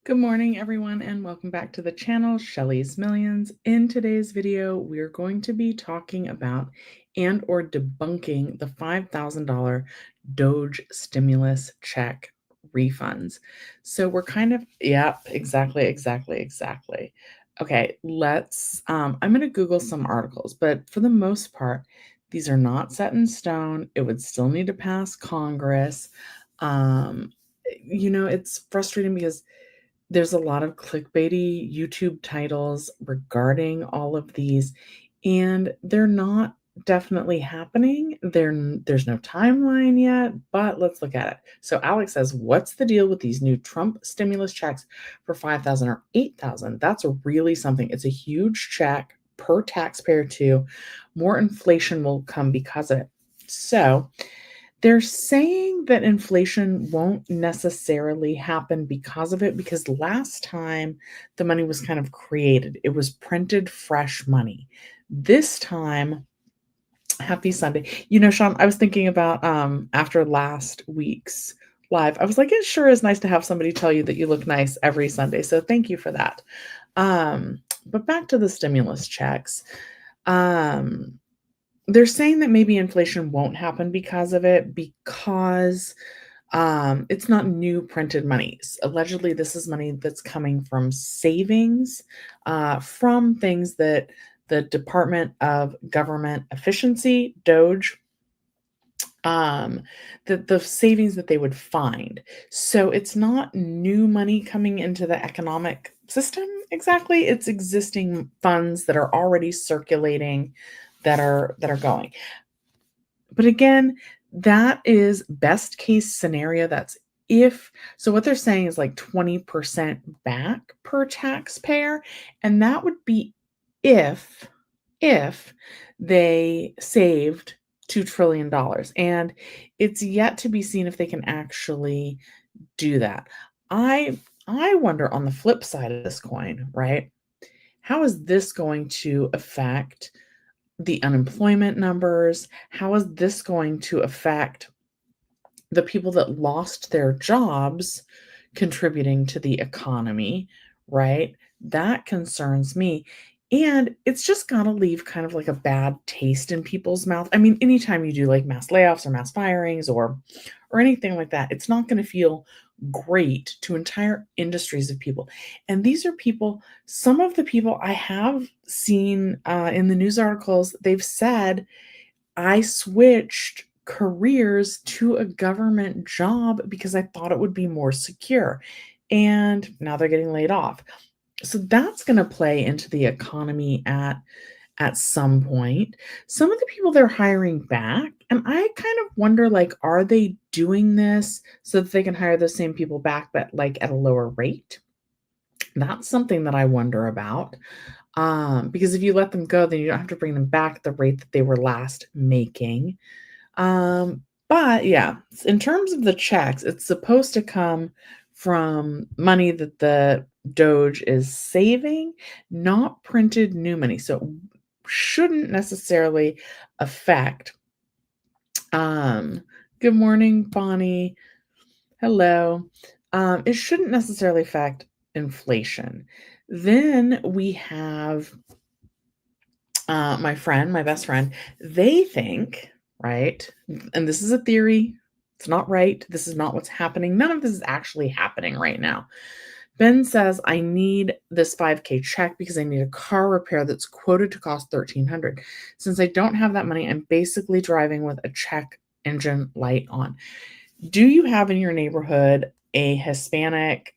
Good morning, everyone, and welcome back to the channel, Shelly's Millions. In today's video, we're going to be talking about and or debunking the $5,000 DOGE stimulus check refunds. So we're kind of, yep, exactly. Okay, I'm going to Google some articles, but for the most part, these are not set in stone. It would still need to pass Congress. It's frustrating because there's a lot of clickbaity YouTube titles regarding all of these, and they're not definitely happening. There's no timeline yet, but let's look at it. So Alex says, "What's the deal with these new Trump stimulus checks for 5,000 or 8,000? That's really something. It's a huge check per taxpayer too. More inflation will come because of it." So they're saying that inflation won't necessarily happen because of it, because last time the money was kind of created, it was printed fresh money. This time, happy Sunday. Sean, I was thinking about after last week's live, I was like, it sure is nice to have somebody tell you that you look nice every Sunday. So thank you for that. But back to the stimulus checks. They're saying that maybe inflation won't happen because of it, because it's not new printed money. Allegedly, this is money that's coming from savings, from things that the Department of Government Efficiency, DOGE, the savings that they would find. So it's not new money coming into the economic system exactly. It's existing funds that are already circulating, that are going. But again, that is best case scenario. That's if so what they're saying is like 20% back per taxpayer, and that would be if they saved $2 trillion. And it's yet to be seen if they can actually do that. I wonder, on the flip side of this coin, right? How is this going to affect the unemployment numbers? How is this going to affect the people that lost their jobs contributing to the economy, right? That concerns me. And it's just got to leave kind of like a bad taste in people's mouth. I mean, anytime you do like mass layoffs or mass firings or anything like that, it's not going to feel great to entire industries of people. And these are people, some of the people I have seen in the news articles, they've said, I switched careers to a government job because I thought it would be more secure. And now they're getting laid off. So that's going to play into the economy at some point. Some of the people they're hiring back, and I kind of wonder, like, are they doing this so that they can hire the same people back, but like at a lower rate? That's something that I wonder about. Because if you let them go, then you don't have to bring them back at the rate that they were last making. But yeah, in terms of the checks, it's supposed to come from money that the DOGE is saving, not printed new money. So it shouldn't necessarily affect. Good morning, Bonnie. Hello. It shouldn't necessarily affect inflation. Then we have my best friend, they think, right? And this is a theory. It's not right. This is not what's happening. None of this is actually happening right now. Ben says, I need this 5K check because I need a car repair that's quoted to cost $1,300. Since I don't have that money, I'm basically driving with a check engine light on. Do you have in your neighborhood a Hispanic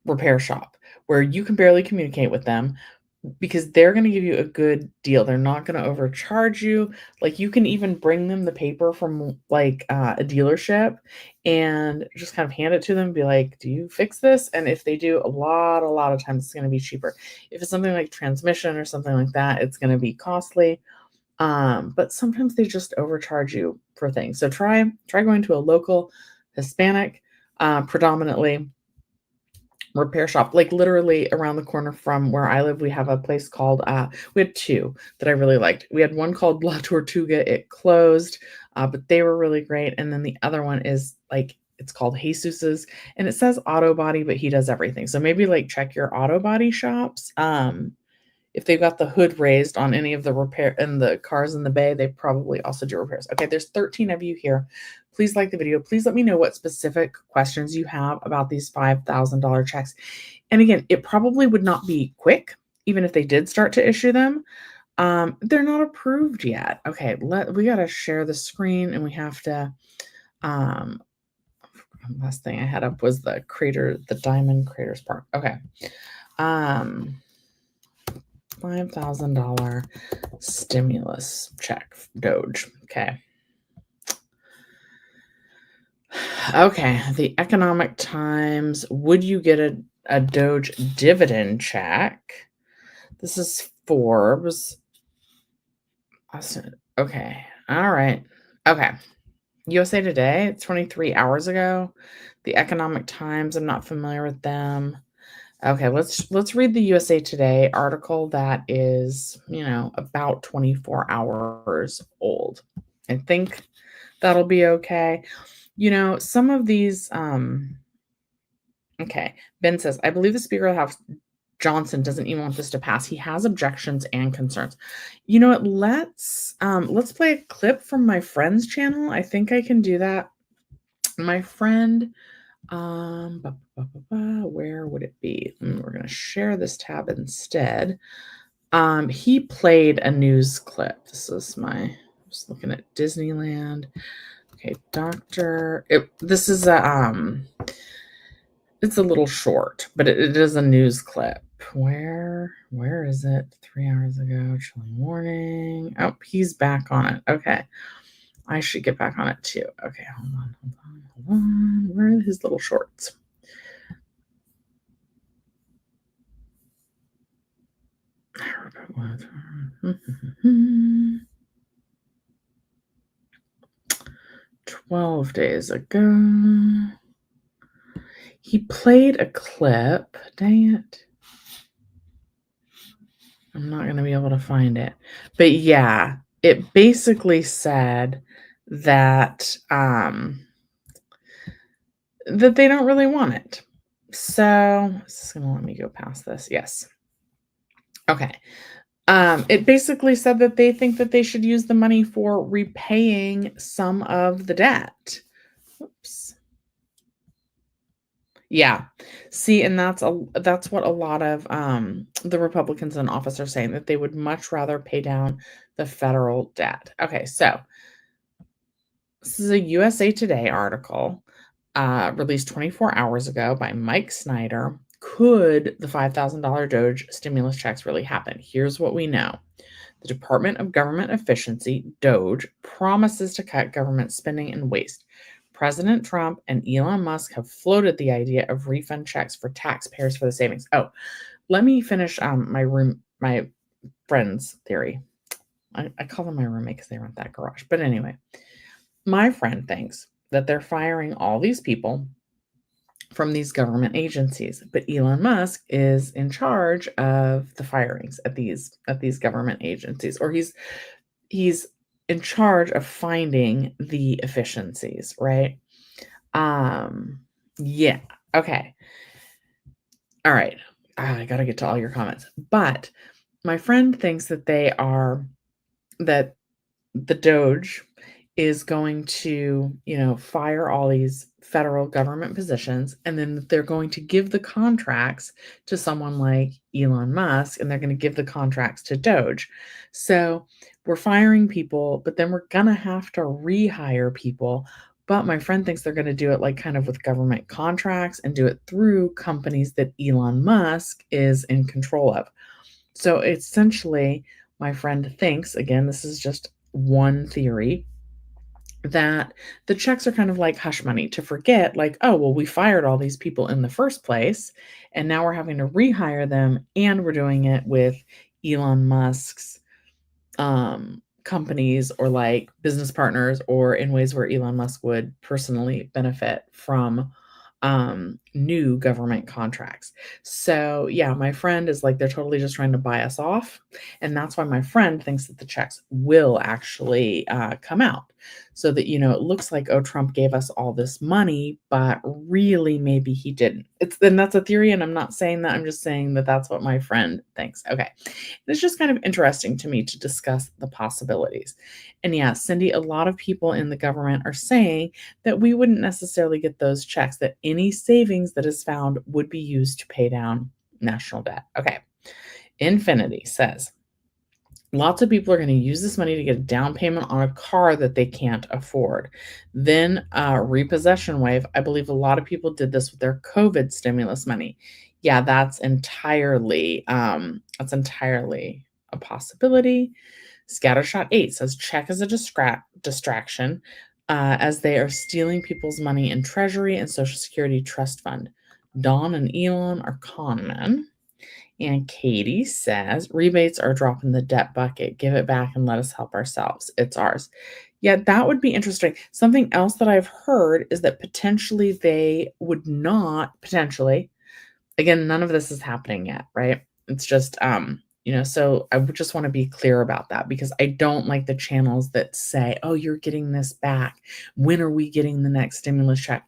repair shop where you can barely communicate with them, because they're going to give you a good deal? They're not going to overcharge you. Like, you can even bring them the paper from like a dealership and just kind of hand it to them, be like, do you fix this? And if they do, a lot of times it's going to be cheaper. If it's something like transmission or something like that, it's going to be costly. But sometimes they just overcharge you for things. So try going to a local Hispanic, predominantly repair shop. Like, literally around the corner from where I live, we have a place called we had two that I really liked. We had one called La Tortuga. It closed, but they were really great. And then the other one is like It's called Jesus's, and it says auto body, but he does everything. So maybe like check your auto body shops. If they've got the hood raised on any of the repair and the cars in the bay, they probably also do repairs. Okay, there's 13 of you here. Please like the video. Please let me know what specific questions you have about these $5,000 checks. And again, it probably would not be quick, even if they did start to issue them. They're not approved yet. Okay, we got to share the screen, and we have to last thing I had up was the Diamond Craters Park. Okay. $5,000 stimulus check, DOGE. Okay. Okay. The Economic Times. Would you get a DOGE dividend check? This is Forbes. Okay. All right. Okay. USA Today, it's 23 hours ago. The Economic Times, I'm not familiar with them. Okay, let's read the USA Today article that is, about 24 hours old. I think that'll be okay. Some of these okay. Ben says, I believe the Speaker of the House, Johnson, doesn't even want this to pass. He has objections and concerns. You know what? Let's play a clip from my friend's channel. I think I can do that. My friend, where would it be? We're going to share this tab instead. He played a news clip. This is just looking at Disneyland. Okay, this is it's a little short, but it is a news clip. Where is it? 3 hours ago, chilly morning. Oh, he's back on it. Okay. I should get back on it too. Okay, hold on. Where are his little shorts? "12 days ago. He played a clip. Dang it. I'm not going to be able to find it. But yeah, it basically said that that they don't really want it. So, this is going to let me go past this. Yes. Okay. It basically said that they think that they should use the money for repaying some of the debt. Oops. Yeah. See, and that's what a lot of the Republicans in office are saying, that they would much rather pay down the federal debt. Okay, so this is a USA Today article released 24 hours ago by Mike Snyder. Could the $5,000 DOGE stimulus checks really happen? Here's what we know. The Department of Government Efficiency, DOGE, promises to cut government spending and waste. President Trump and Elon Musk have floated the idea of refund checks for taxpayers for the savings. Oh, let me finish my friend's theory. I call them my roommate because they rent that garage. But anyway, my friend thinks that they're firing all these people from these government agencies, but Elon Musk is in charge of the firings at these government agencies, or he's in charge of finding the efficiencies, right? Yeah. Okay. All right. I got to get to all your comments. But my friend thinks that that the DOGE is going to, fire all these federal government positions, and then they're going to give the contracts to someone like Elon Musk, and they're going to give the contracts to DOGE. So we're firing people, but then we're going to have to rehire people. But my friend thinks they're going to do it like kind of with government contracts and do it through companies that Elon Musk is in control of. So essentially, my friend thinks, again, this is just one theory, that the checks are kind of like hush money to forget, like, oh, well, we fired all these people in the first place, and now we're having to rehire them, and we're doing it with Elon Musk's companies, or like business partners, or in ways where Elon Musk would personally benefit from new government contracts. So yeah, my friend is like, they're totally just trying to buy us off. And that's why my friend thinks that the checks will actually come out. so that, it looks like, oh, Trump gave us all this money, but really maybe he didn't. And that's a theory, and I'm not saying that. I'm just saying that that's what my friend thinks. Okay. It's just kind of interesting to me to discuss the possibilities. And yeah, Cindy, a lot of people in the government are saying that we wouldn't necessarily get those checks, that any savings that is found would be used to pay down national debt. Okay. Infinity says, lots of people are going to use this money to get a down payment on a car that they can't afford. Then, repossession wave. I believe a lot of people did this with their COVID stimulus money. Yeah, that's entirely a possibility. Scattershot 8 says check as a distraction, as they are stealing people's money in Treasury and Social Security Trust Fund. Don and Elon are con men. And Katie says, rebates are a drop in the debt bucket. Give it back and let us help ourselves. It's ours. Yeah, that would be interesting. Something else that I've heard is that potentially they would not, potentially, again, none of this is happening yet, right? It's just, so I would just want to be clear about that, because I don't like the channels that say, oh, you're getting this back. When are we getting the next stimulus check?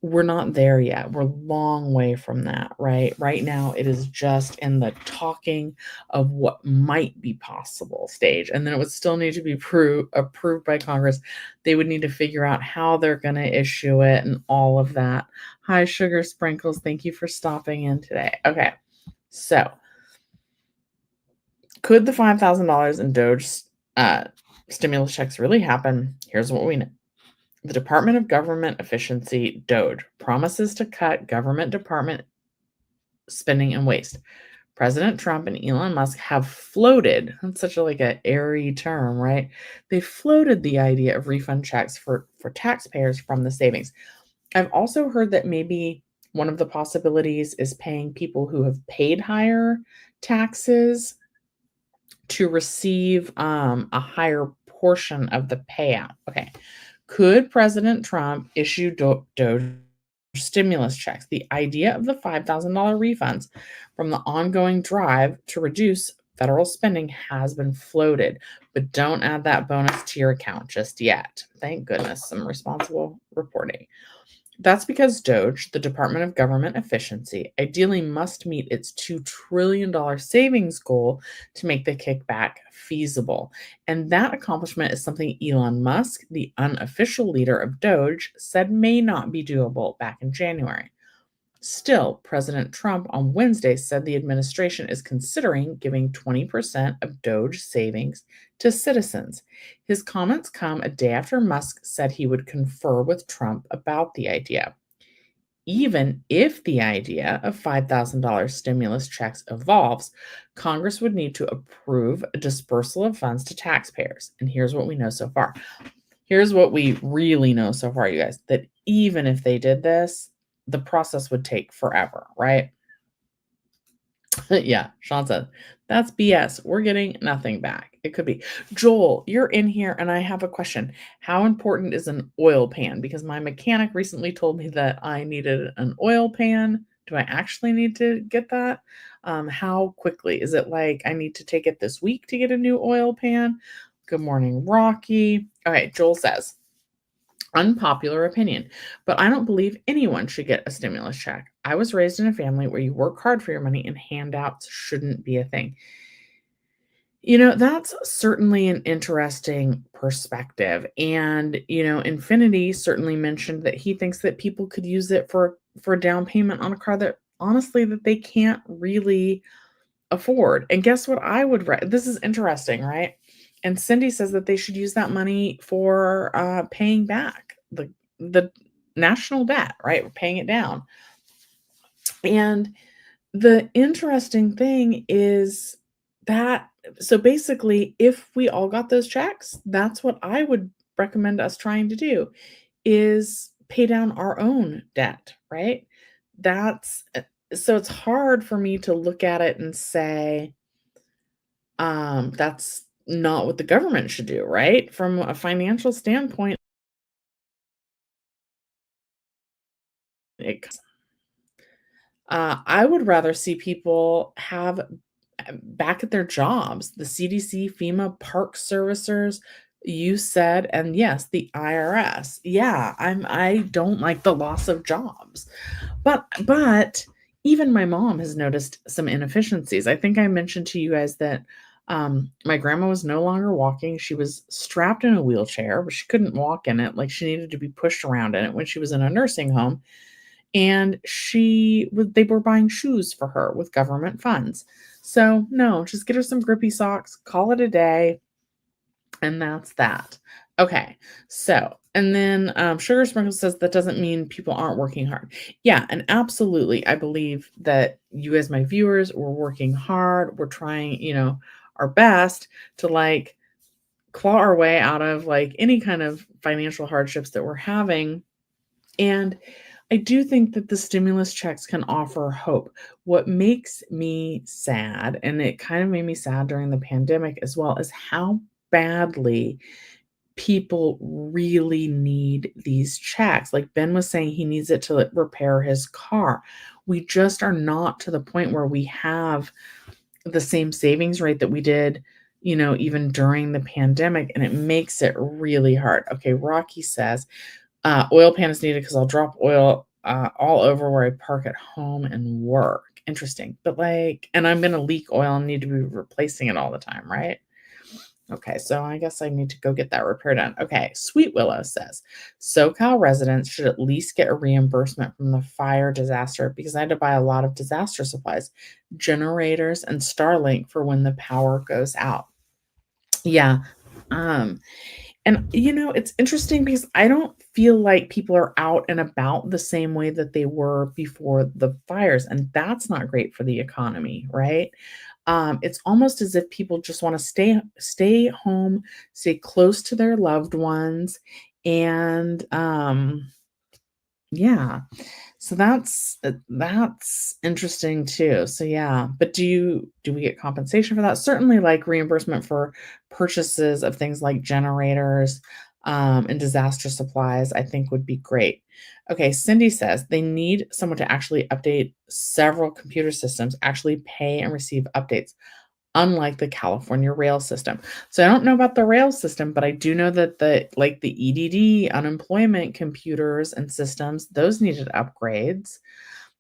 We're not there yet. We're a long way from that, right? Right now, it is just in the talking of what might be possible stage. And then it would still need to be approved by Congress. They would need to figure out how they're going to issue it and all of that. Hi, Sugar Sprinkles. Thank you for stopping in today. Okay. So, could the $5,000 in DOGE stimulus checks really happen? Here's what we know. The Department of Government Efficiency, DOGE, promises to cut government department spending and waste. President Trump and Elon Musk have floated, that's such a airy term, right? They floated the idea of refund checks for taxpayers from the savings. I've also heard that maybe one of the possibilities is paying people who have paid higher taxes to receive a higher portion of the payout. Okay. Could President Trump issue DOGE stimulus checks? The idea of the $5,000 refunds from the ongoing drive to reduce federal spending has been floated, but don't add that bonus to your account just yet. Thank goodness, some responsible reporting. That's because DOGE, the Department of Government Efficiency, ideally must meet its $2 trillion savings goal to make the kickback feasible. And that accomplishment is something Elon Musk, the unofficial leader of DOGE, said may not be doable back in January. Still, President Trump on Wednesday said the administration is considering giving 20% of DOGE savings to citizens. His comments come a day after Musk said he would confer with Trump about the idea. Even if the idea of $5,000 stimulus checks evolves, Congress would need to approve a dispersal of funds to taxpayers. And here's what we know so far. Here's what we really know so far, you guys, that even if they did this, the process would take forever, right? Yeah, Sean said, that's BS. We're getting nothing back. It could be. Joel, you're in here, and I have a question. How important is an oil pan? Because my mechanic recently told me that I needed an oil pan. Do I actually need to get that? How quickly? Is it like I need to take it this week to get a new oil pan? Good morning, Rocky. All right, Joel says, unpopular opinion, but I don't believe anyone should get a stimulus check. I was raised in a family where you work hard for your money and handouts shouldn't be a thing. That's certainly an interesting perspective. And, Infinity certainly mentioned that he thinks that people could use it for a down payment on a car that honestly that they can't really afford. And guess what I would this is interesting, right? And Cindy says that they should use that money for paying back the national debt, right? We're paying it down. And the interesting thing is that, so basically, if we all got those checks, that's what I would recommend us trying to do, is pay down our own debt, right? That's so it's hard for me to look at it and say, that's not what the government should do, right? From a financial standpoint, it I would rather see people have back at their jobs, the CDC, FEMA, park servicers, You said, and yes, the IRS. Yeah, I don't like the loss of jobs. But even my mom has noticed some inefficiencies. I think I mentioned to you guys that my grandma was no longer walking. She was strapped in a wheelchair, but she couldn't walk in it. Like she needed to be pushed around in it when she was in a nursing home. And they were buying shoes for her with government funds. So no, just get her some grippy socks, call it a day, and that's that. Okay. So, and then Sugar Sprinkle says that doesn't mean people aren't working hard. Yeah, and absolutely. I believe that you, as my viewers, we're working hard. We're trying, our best to like claw our way out of like any kind of financial hardships that we're having. And I do think that the stimulus checks can offer hope. What makes me sad, and it kind of made me sad during the pandemic as well, is how badly people really need these checks. Like Ben was saying, he needs it to like, repair his car. We just are not to the point where we have the same savings rate that we did, even during the pandemic, and it makes it really hard. Okay, Rocky says, oil pan is needed because I'll drop oil all over where I park at home and work. Interesting. But like, and I'm going to leak oil and need to be replacing it all the time, right? Okay, so I guess I need to go get that repair done. Okay, Sweet Willow says, SoCal residents should at least get a reimbursement from the fire disaster because I had to buy a lot of disaster supplies, generators, and Starlink for when the power goes out. Yeah. Um, and it's interesting because I don't feel like people are out and about the same way that they were before the fires, and that's not great for the economy, right? It's almost as if people just want to stay home, stay close to their loved ones, and yeah. So that's interesting too. So yeah, but do we get compensation for that? Certainly like reimbursement for purchases of things like generators and disaster supplies, I think would be great. Okay, Cindy says they need someone to actually update several computer systems, actually pay and receive updates, unlike the California rail system. So I don't know about the rail system, but I do know that the EDD, unemployment computers and systems, those needed upgrades.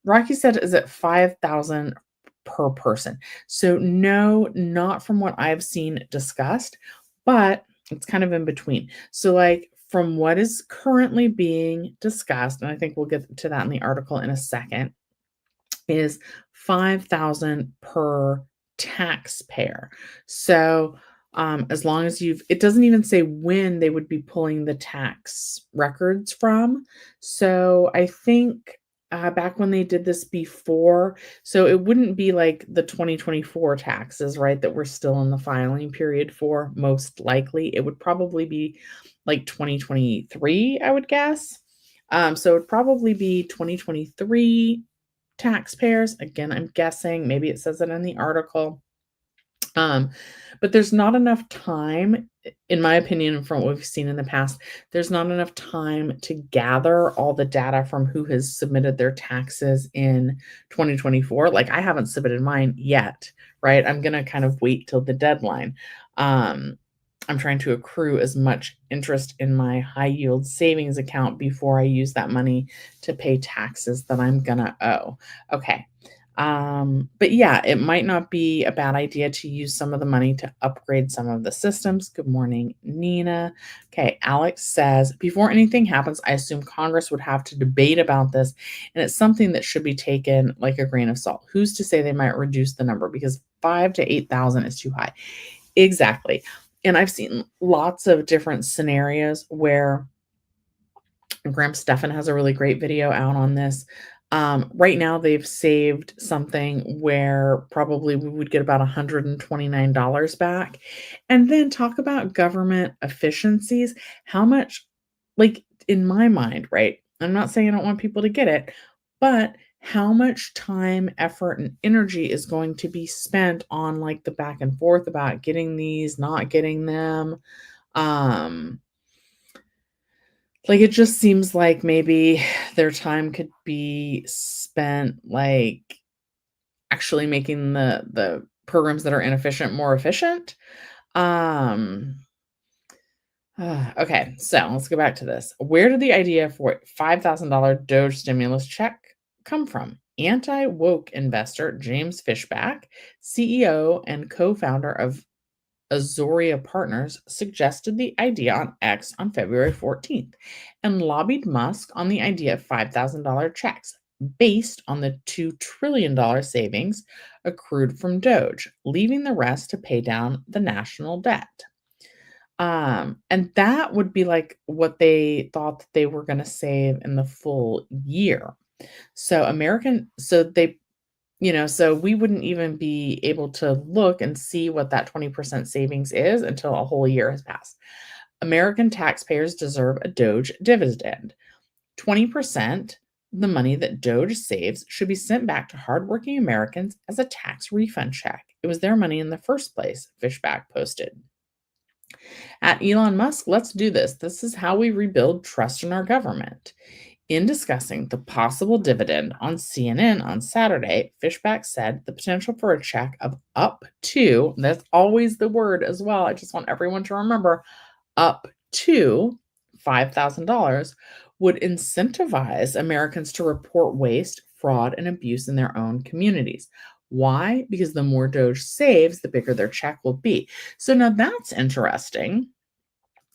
Rocky said, is it 5,000 per person? So no, not from what I've seen discussed, but it's kind of in between. So like from what is currently being discussed, and I think we'll get to that in the article in a second, is 5,000 per taxpayer. So, as long as it doesn't even say when they would be pulling the tax records from. So I think back when they did this before, so it wouldn't be like the 2024 taxes, right? That we're still in the filing period for, most likely. It would probably be like 2023, I would guess. So it'd probably be 2023 taxpayers. Again, I'm guessing, maybe it says it in the article. Um, but there's not enough time, in my opinion, from what we've seen in the past, there's not enough time to gather all the data from who has submitted their taxes in 2024. Like I haven't submitted mine yet, right? I'm gonna kind of wait till the deadline. Um, I'm trying to accrue as much interest in my high yield savings account before I use that money to pay taxes that I'm gonna owe. Okay. But yeah, it might not be a bad idea to use some of the money to upgrade some of the systems. Good morning, Nina. Okay, Alex says, before anything happens, I assume Congress would have to debate about this, and it's something that should be taken like a grain of salt. Who's to say they might reduce the number because 5 to 8,000 is too high? Exactly. And I've seen lots of different scenarios where Graham Stephan has a really great video out on this. Right now, they've saved something where probably we would get about $129 back. And then talk about government efficiencies. How much, like in my mind, right? I'm not saying I don't want people to get it, but how much time, effort, and energy is going to be spent on like the back and forth about getting these, not getting them? Um, like, it just seems like maybe their time could be spent, like, actually making the programs that are inefficient more efficient. Um, Okay, so let's go back to this. Where did the idea for $5,000 Doge stimulus check come from? Anti woke investor James Fishback, CEO and co founder of Azoria Partners, suggested the idea on X on February 14th and lobbied Musk on the idea of $5,000 checks based on the $2 trillion savings accrued from Doge, leaving the rest to pay down the national debt. And that would be like what they thought that they were going to save in the full year. So they, so we wouldn't even be able to look and see what that 20% savings is until a whole year has passed. American taxpayers deserve a Doge dividend. 20%, the money that Doge saves, should be sent back to hardworking Americans as a tax refund check. It was their money in the first place, Fishback posted. At Elon Musk, let's do this. This is how we rebuild trust in our government. In discussing the possible dividend on CNN on Saturday, Fishback said the potential for a check of up to, that's always the word as well. I just want everyone to remember up to $5,000 would incentivize Americans to report waste, fraud, and abuse in their own communities. Why? Because the more Doge saves, the bigger their check will be. So now that's interesting.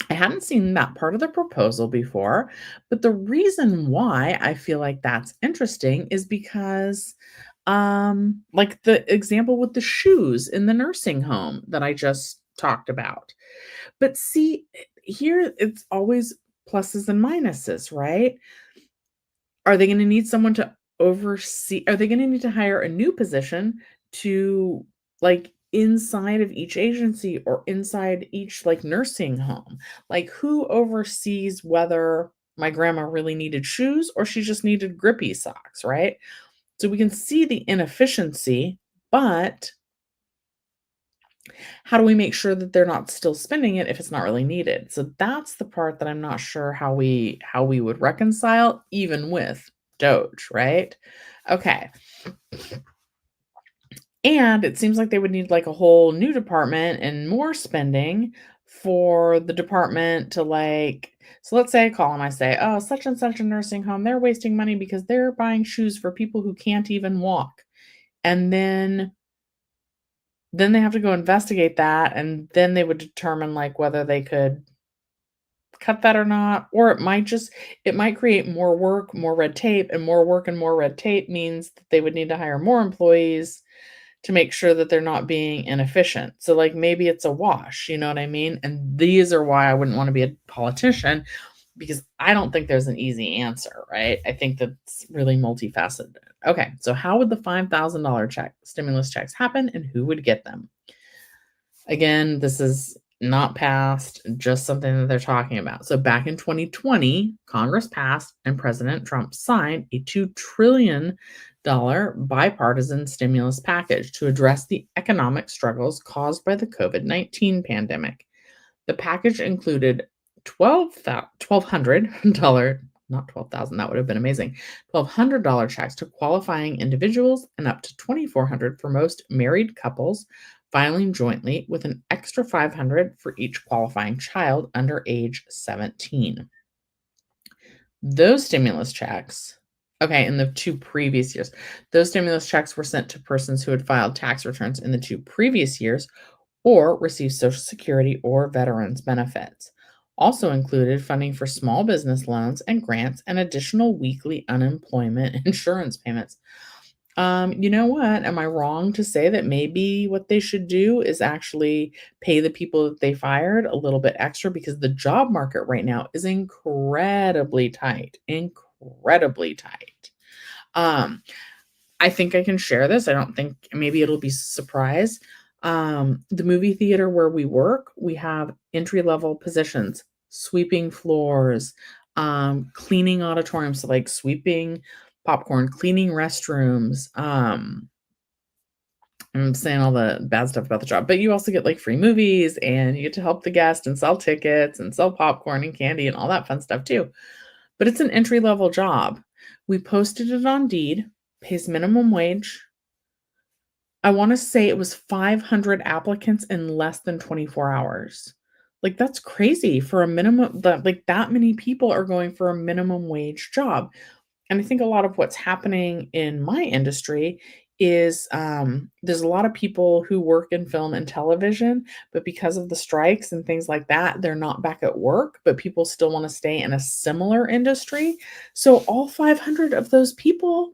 I hadn't seen that part of the proposal before, but the reason why I feel like that's interesting is because, like the example with the shoes in the nursing home that I just talked about. But see, here it's always pluses and minuses, right? Are they gonna need someone to oversee are they gonna need to hire a new position to, like, inside of each agency or inside each, like, nursing home? Like, who oversees whether my grandma really needed shoes or she just needed grippy socks, right? So we can see the inefficiency, but how do we make sure that they're not still spending it if it's not really needed? So that's the part that I'm not sure how we would reconcile even with Doge, right? Okay. And it seems like they would need like a whole new department and more spending for the department to like so let's say I call and I say, "Oh, such and such a nursing home, they're wasting money because they're buying shoes for people who can't even walk." And then they have to go investigate that, and then they would determine, like, whether they could cut that or not, or it might create more work, more red tape, and more work and more red tape means that they would need to hire more employees to make sure that they're not being inefficient. So, like, maybe it's a wash, you know what I mean? And these are why I wouldn't wanna be a politician because I don't think there's an easy answer, right? I think that's really multifaceted. Okay, so how would the $5,000 stimulus checks happen and who would get them? Again, this is not passed, just something that they're talking about. So back in 2020, Congress passed and President Trump signed a $2 trillion bipartisan stimulus package to address the economic struggles caused by the COVID-19 pandemic. The package included $1,200, not 12,000, that would have been amazing. $1,200 checks to qualifying individuals and up to $2,400 for most married couples filing jointly with an extra $500 for each qualifying child under age 17. Those stimulus checks, okay, in the 2 previous years, those stimulus checks were sent to persons who had filed tax returns in the 2 previous years or received Social Security or veterans benefits. Also included funding for small business loans and grants and additional weekly unemployment insurance payments. You know what? Am I wrong to say that maybe what they should do is actually pay the people that they fired a little bit extra because the job market right now is incredibly tight, incredibly tight. Um, I think I can share this. I don't think maybe it'll be a surprise. The movie theater where we work, we have entry-level positions, sweeping floors, cleaning auditoriums, so like sweeping popcorn, cleaning restrooms. I'm saying all the bad stuff about the job, but you also get like free movies and you get to help the guest and sell tickets and sell popcorn and candy and all that fun stuff too. But it's an entry-level job. We posted it on Indeed, pays minimum wage. I wanna say it was 500 applicants in less than 24 hours. Like, that's crazy for a minimum that like, that many people are going for a minimum wage job. And I think a lot of what's happening in my industry is, there's a lot of people who work in film and television, but because of the strikes and things like that, they're not back at work, but people still wanna stay in a similar industry. So all 500 of those people,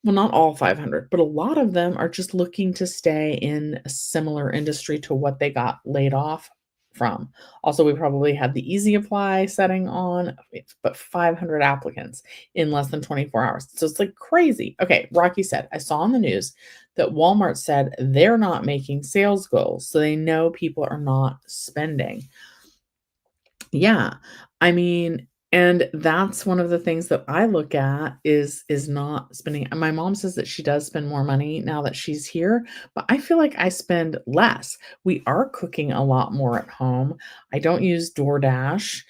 well, not all 500, but a lot of them are just looking to stay in a similar industry to what they got laid off from. Also, we probably had the easy apply setting on, but 500 applicants in less than 24 hours. So it's like crazy. Okay, Rocky said, I saw on the news that Walmart said they're not making sales goals, so they know people are not spending. Yeah. I mean, and that's one of the things that I look at is not spending. And my mom says that she does spend more money now that she's here, but I feel like I spend less. We are cooking a lot more at home. I don't use DoorDash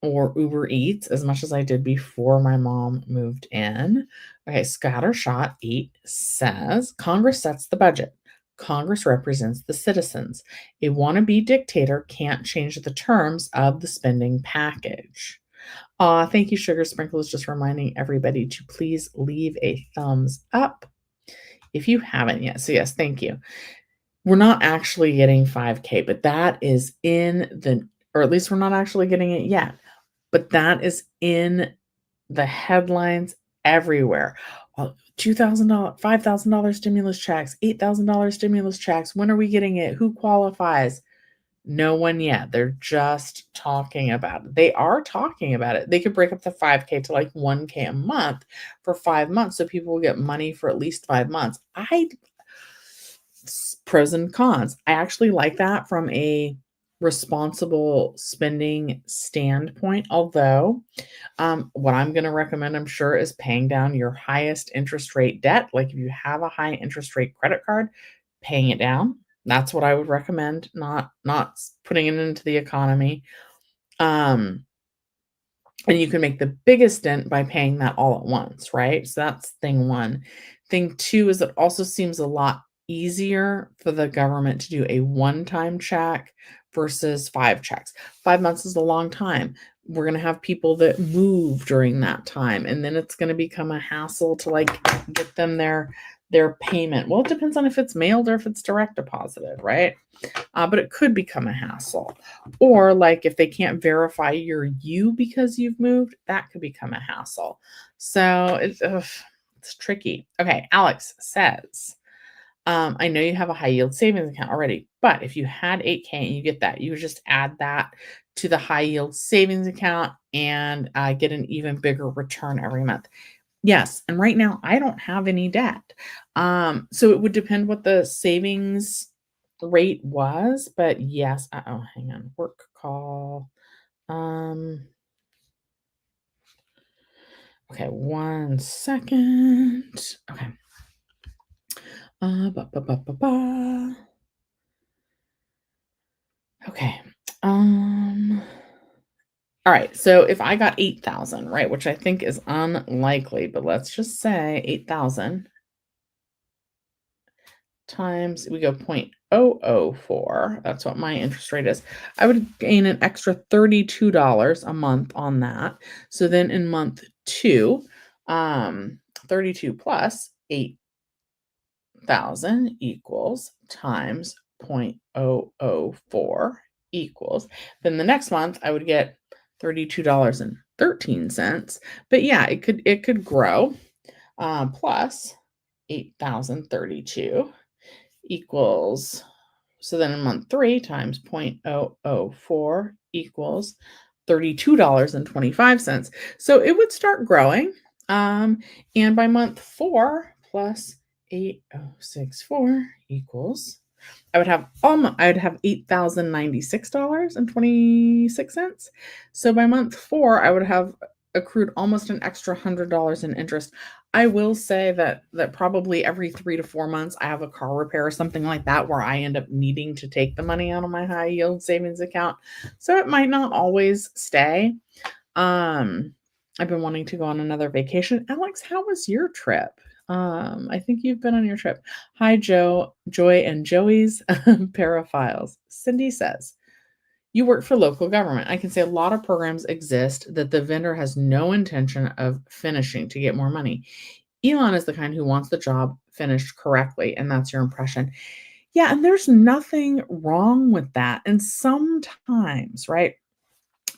or Uber Eats as much as I did before my mom moved in. Okay, Scattershot 8 says Congress sets the budget. Congress represents the citizens. A wannabe dictator can't change the terms of the spending package. Thank you, Sugar Sprinkles, just reminding everybody to please leave a thumbs up if you haven't yet. So, yes, thank you. We're not actually getting 5K, but that is in the, or at least we're not actually getting it yet, but that is in the headlines everywhere. $2,000, $5,000 stimulus checks, $8,000 stimulus checks. When are we getting it? Who qualifies? No one yet. They're just talking about it. They are talking about it. They could break up the 5K to like 1K a month for 5 months so people will get money for at least 5 months. Pros and cons. I actually like that from a responsible spending standpoint, although what I'm gonna recommend, I'm sure, is paying down your highest interest rate debt. Like, if you have a high interest rate credit card, paying it down. That's what I would recommend, not putting it into the economy. Um, and you can make the biggest dent by paying that all at once, right? So that's thing 1. Thing 2 is it also seems a lot easier for the government to do a one-time check versus 5 checks. 5 months is a long time. We're gonna have people that move during that time, and then it's gonna become a hassle to, like, get them their payment. Well, it depends on if it's mailed or if it's direct deposited, right? But it could become a hassle. Or like if they can't verify you're you because you've moved, that could become a hassle. So it's tricky. Okay, Alex says, I know you have a high yield savings account already, but if you had 8K and you get that, you would just add that to the high yield savings account and get an even bigger return every month. Yes, and right now I don't have any debt. So it would depend what the savings rate was, but yes, oh, hang on, work call. Um, okay, 1 second. Okay. Ba, ba, ba, ba, ba. Okay. Um, all right. So if I got 8,000, right, which I think is unlikely, but let's just say 8,000 times we go 0.004. That's what my interest rate is. I would gain an extra $32 a month on that. So then in month 2, 32 plus 8,000 equals times 0.004 equals. Then the next month I would get $32.13. But yeah, it could grow. Plus 8,032 equals, so then in month 3 times 0.004 equals $32.25. So it would start growing. And by month 4 plus 8,064 equals, I would have $8,096.26. So by month 4, I would have accrued almost an extra $100 in interest. I will say that probably every 3 to 4 months I have a car repair or something like that where I end up needing to take the money out of my high yield savings account. So it might not always stay. I've been wanting to go on another vacation. Alex, how was your trip? I think you've been on your trip. Hi, Joy, and Joey's Paraphiles. Cindy says, You work for local government. I can say a lot of programs exist that the vendor has no intention of finishing to get more money. Elon is the kind who wants the job finished correctly, and that's your impression. Yeah, and there's nothing wrong with that. And sometimes, right?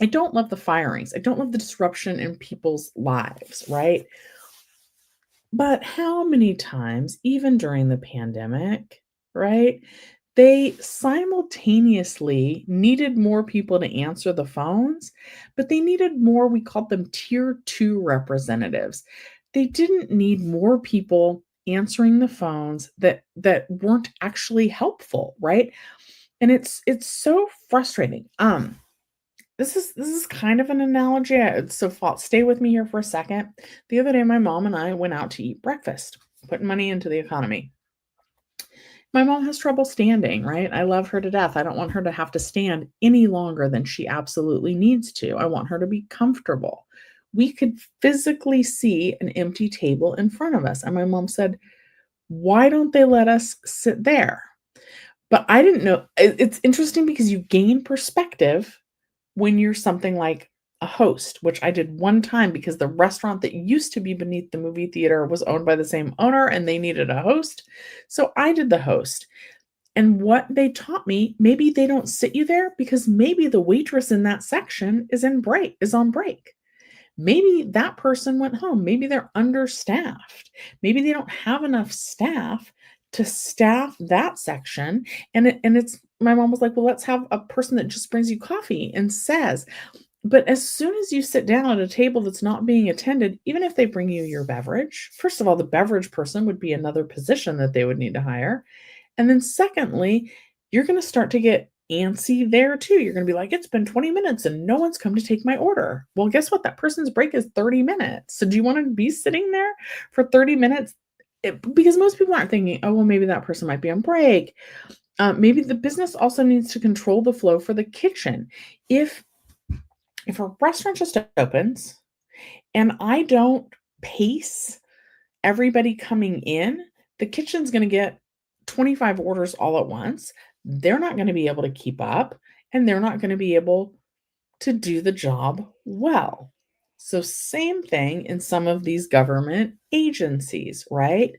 I don't love the firings. I don't love the disruption in people's lives, right? But how many times, even during the pandemic, right? They simultaneously needed more people to answer the phones, but they needed more, we called them tier 2 representatives. They didn't need more people answering the phones that weren't actually helpful, right? And it's so frustrating. This is kind of an analogy. Stay with me here for a second. The other day, my mom and I went out to eat breakfast, putting money into the economy. My mom has trouble standing, right? I love her to death. I don't want her to have to stand any longer than she absolutely needs to. I want her to be comfortable. We could physically see an empty table in front of us. And my mom said, "Why don't they let us sit there?" But I didn't know. It's interesting because you gain perspective when you're something like a host, which I did one time because the restaurant that used to be beneath the movie theater was owned by the same owner and they needed a host. So I did the host. And what they taught me, maybe they don't sit you there because maybe the waitress in that section is on break. Maybe that person went home. Maybe they're understaffed. Maybe they don't have enough staff to staff that section. And it's my mom was like, "Well, let's have a person that just brings you coffee and says." But as soon as you sit down at a table that's not being attended, even if they bring you your beverage, first of all, the beverage person would be another position that they would need to hire. And then secondly, you're gonna start to get antsy there too. You're gonna be like, "It's been 20 minutes and no one's come to take my order." Well, guess what? That person's break is 30 minutes. So do you wanna be sitting there for 30 minutes? Because most people aren't thinking, "Oh, well, maybe that person might be on break." Maybe the business also needs to control the flow for the kitchen. If if a restaurant just opens and I don't pace everybody coming in, the kitchen's gonna get 25 orders all at once. They're not gonna be able to keep up, and they're not gonna be able to do the job well. So same thing in some of these government agencies, right?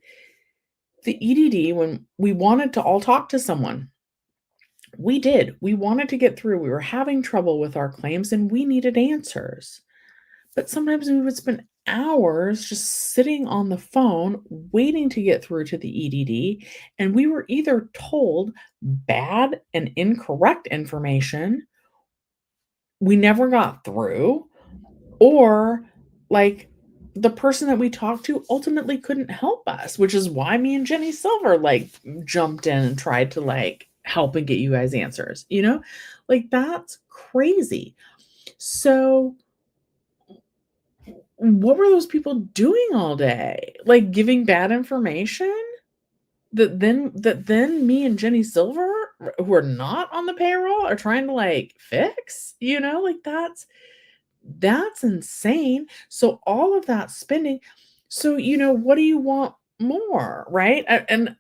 The EDD, when we wanted to all talk to someone, we did. We wanted to get through. We were having trouble with our claims and we needed answers. But sometimes we would spend hours just sitting on the phone waiting to get through to the EDD, and we were either told bad and incorrect information, we never got through, or like the person that we talked to ultimately couldn't help us, which is why me and Jenny Silver like jumped in and tried to like help and get you guys answers, you know? Like that's crazy. So what were those people doing all day? Like, giving bad information that then me and Jenny Silver, who are not on the payroll, are trying to, like, fix? You know, like, that's insane. So all of that spending, so, what do you want more, right? And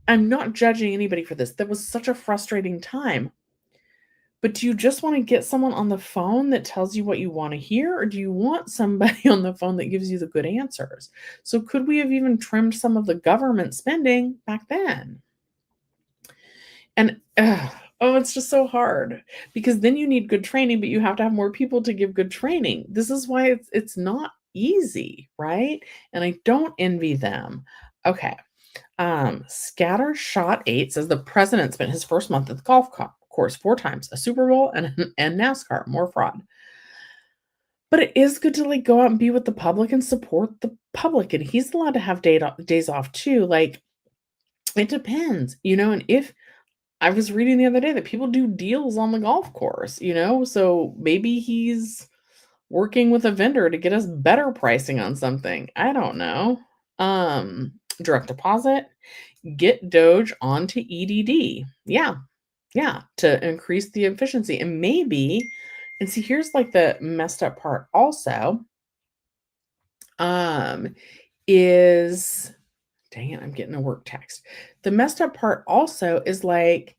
I'm not judging anybody for this. That was such a frustrating time. But do you just wanna get someone on the phone that tells you what you wanna hear, or do you want somebody on the phone that gives you the good answers? So could we have even trimmed some of the government spending back then? And, oh, it's just so hard because then you need good training, but you have to have more people to give good training. This is why it's not easy, right? And I don't envy them. Okay. Scattershot 8 says the president spent his first month at the course 4 times, a Super Bowl and NASCAR, more fraud. But it is good to like go out and be with the public and support the public. And he's allowed to have days off too. Like it depends, and if I was reading the other day that people do deals on the golf course, so maybe he's working with a vendor to get us better pricing on something. I don't know. Direct deposit, get Doge onto EDD. Yeah. Yeah, to increase the efficiency. And maybe, and see, here's like the messed up part also, um, is dang it, I'm getting a work text. The messed up part also is like,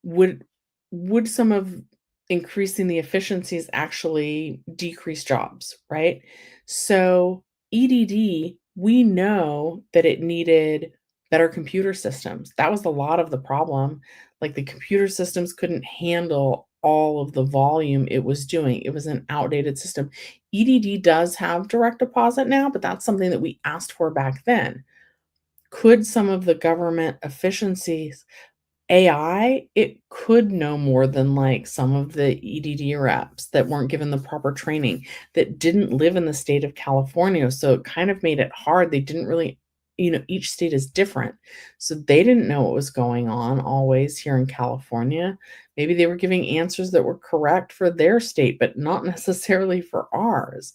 would would some of increasing the efficiencies actually decrease jobs, right? So EDD, we know that it needed better computer systems. That was a lot of the problem. Like the computer systems couldn't handle all of the volume it was doing. It was an outdated system. EDD does have direct deposit now, but that's something that we asked for back then. Could some of the government efficiencies AI, it could know more than, like, some of the EDD reps that weren't given the proper training, that didn't live in the state of California, so it kind of made it hard. They didn't really each state is different, so they didn't know what was going on always here in California. Maybe they were giving answers that were correct for their state, but not necessarily for ours.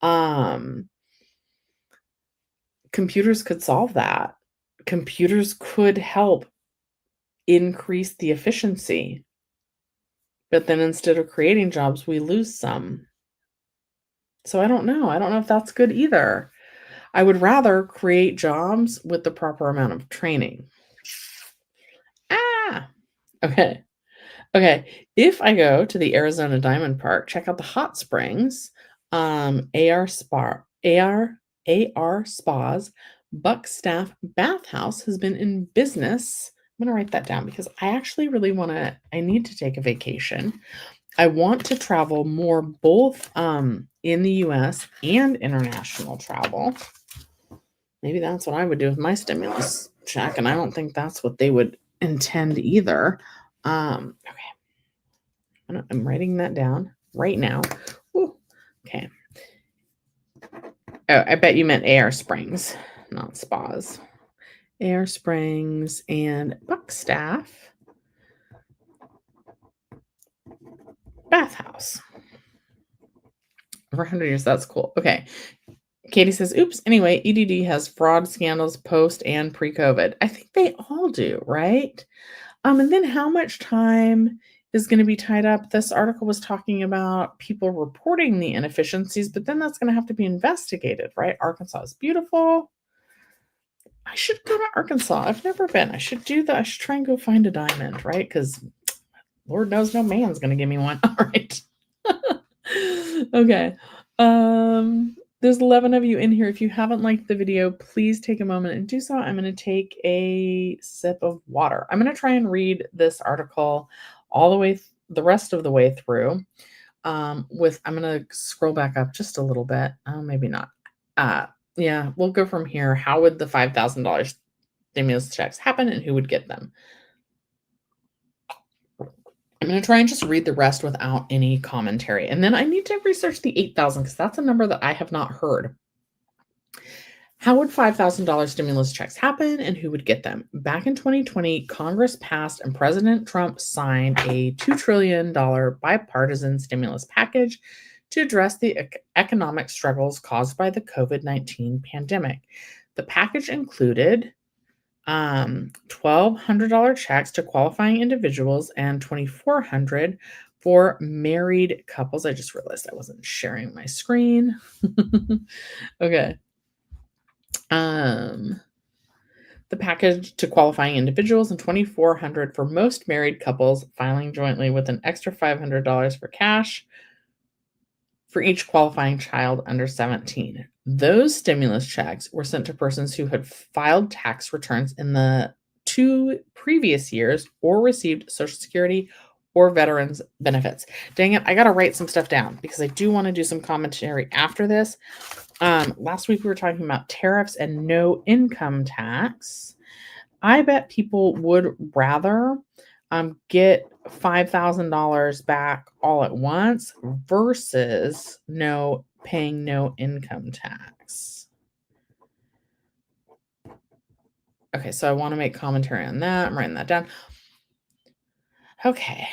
Um, Computers could solve that. Computers could help increase the efficiency. But then instead of creating jobs, we lose some. So I don't know. I don't know if that's good either. I would rather create jobs with the proper amount of training. Ah, okay. Okay. If I go to the Arizona Diamond Park, check out the hot springs, AR Spas, Buckstaff Bathhouse has been in business. I'm gonna write that down because I actually really I need to take a vacation. I want to travel more both in the US and international travel. Maybe that's what I would do with my stimulus check, and I don't think that's what they would intend either. Okay, I'm writing that down right now. Ooh, okay. Oh, I bet you meant AR Springs, not spas. AR Springs and Buckstaff Bathhouse. For 100 years, that's cool. Okay. Katie says, oops, anyway, EDD has fraud scandals post and pre-COVID. I think they all do, right? And then how much time is going to be tied up? This article was talking about people reporting the inefficiencies, but then that's going to have to be investigated, right? Arkansas is beautiful. I should go to Arkansas. I've never been. I should do that. I should try and go find a diamond, right? Because Lord knows no man's going to give me one. All right. Okay. There's 11 of you in here. If you haven't liked the video, please take a moment and do so. I'm going to take a sip of water. I'm going to try and read this article all the way, the rest of the way through. I'm going to scroll back up just a little bit. Maybe not. Yeah, we'll go from here. How would the $5,000 stimulus checks happen and who would get them? I'm going to try and just read the rest without any commentary. And then I need to research the 8,000 because that's a number that I have not heard. How would $5,000 stimulus checks happen and who would get them? Back in 2020, Congress passed and President Trump signed a $2 trillion bipartisan stimulus package to address the economic struggles caused by the COVID-19 pandemic. The package included $1,200 checks to qualifying individuals and $2,400 for married couples. I just realized I wasn't sharing my screen. Okay. The package to qualifying individuals and $2,400 for most married couples filing jointly, with an extra $500 for cash for each qualifying child under 17. Those stimulus checks were sent to persons who had filed tax returns in the 2 previous years or received Social Security or veterans benefits. Dang it, I got to write some stuff down because I do want to do some commentary after this. Last week we were talking about tariffs and no income tax. I bet people would rather get $5,000 back all at once versus paying no income tax. Okay, so I want to make commentary on that. I'm writing that down. Okay.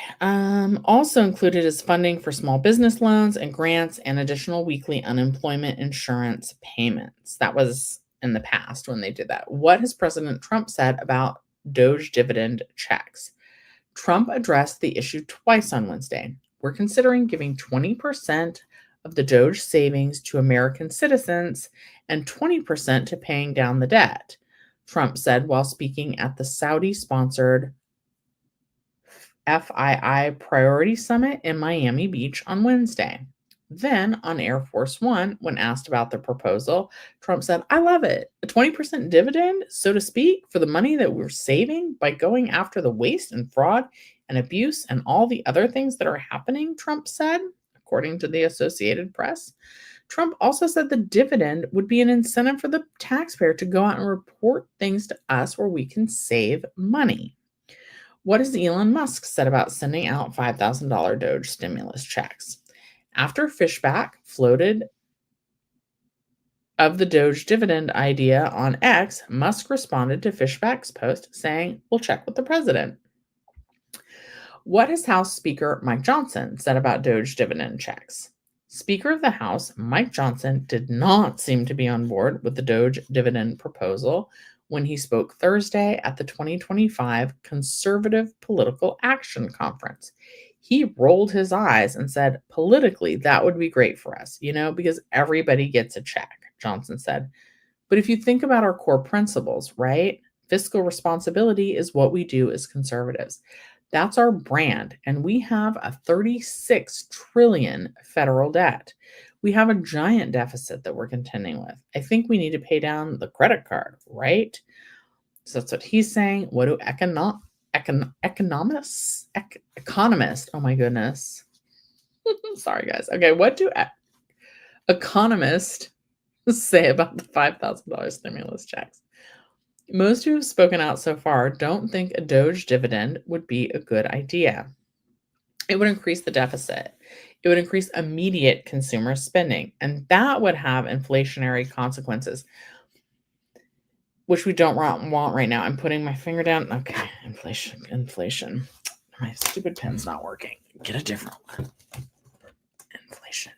Also included is funding for small business loans and grants and additional weekly unemployment insurance payments. That was in the past when they did that. What has President Trump said about DOGE dividend checks? Trump addressed the issue twice on Wednesday. We're considering giving 20% of the DOGE savings to American citizens and 20% to paying down the debt, Trump said while speaking at the Saudi-sponsored FII Priority Summit in Miami Beach on Wednesday. Then on Air Force One, when asked about the proposal, Trump said, I love it. A 20% dividend, so to speak, for the money that we're saving by going after the waste and fraud and abuse and all the other things that are happening, Trump said, according to the Associated Press. Trump also said the dividend would be an incentive for the taxpayer to go out and report things to us where we can save money. What has Elon Musk said about sending out $5,000 DOGE stimulus checks? After Fishback floated of the DOGE dividend idea on X, Musk responded to Fishback's post saying, we'll check with the president. What has House Speaker Mike Johnson said about DOGE dividend checks? Speaker of the House Mike Johnson did not seem to be on board with the DOGE dividend proposal when he spoke Thursday at the 2025 Conservative Political Action Conference. He rolled his eyes and said, politically, that would be great for us, because everybody gets a check, Johnson said. But if you think about our core principles, right? Fiscal responsibility is what we do as conservatives. That's our brand, and we have a 36 trillion federal debt. We have a giant deficit that we're contending with. I think we need to pay down the credit card, right? So that's what he's saying. What do economists, oh my goodness. Sorry, guys. Okay, what do economists say about the $5,000 stimulus checks? Most who have spoken out so far don't think a DOGE dividend would be a good idea. It would increase the deficit. It would increase immediate consumer spending, and that would have inflationary consequences, which we don't want right now. I'm putting my finger down. Okay, inflation. My stupid pen's not working. Get a different one. Inflation.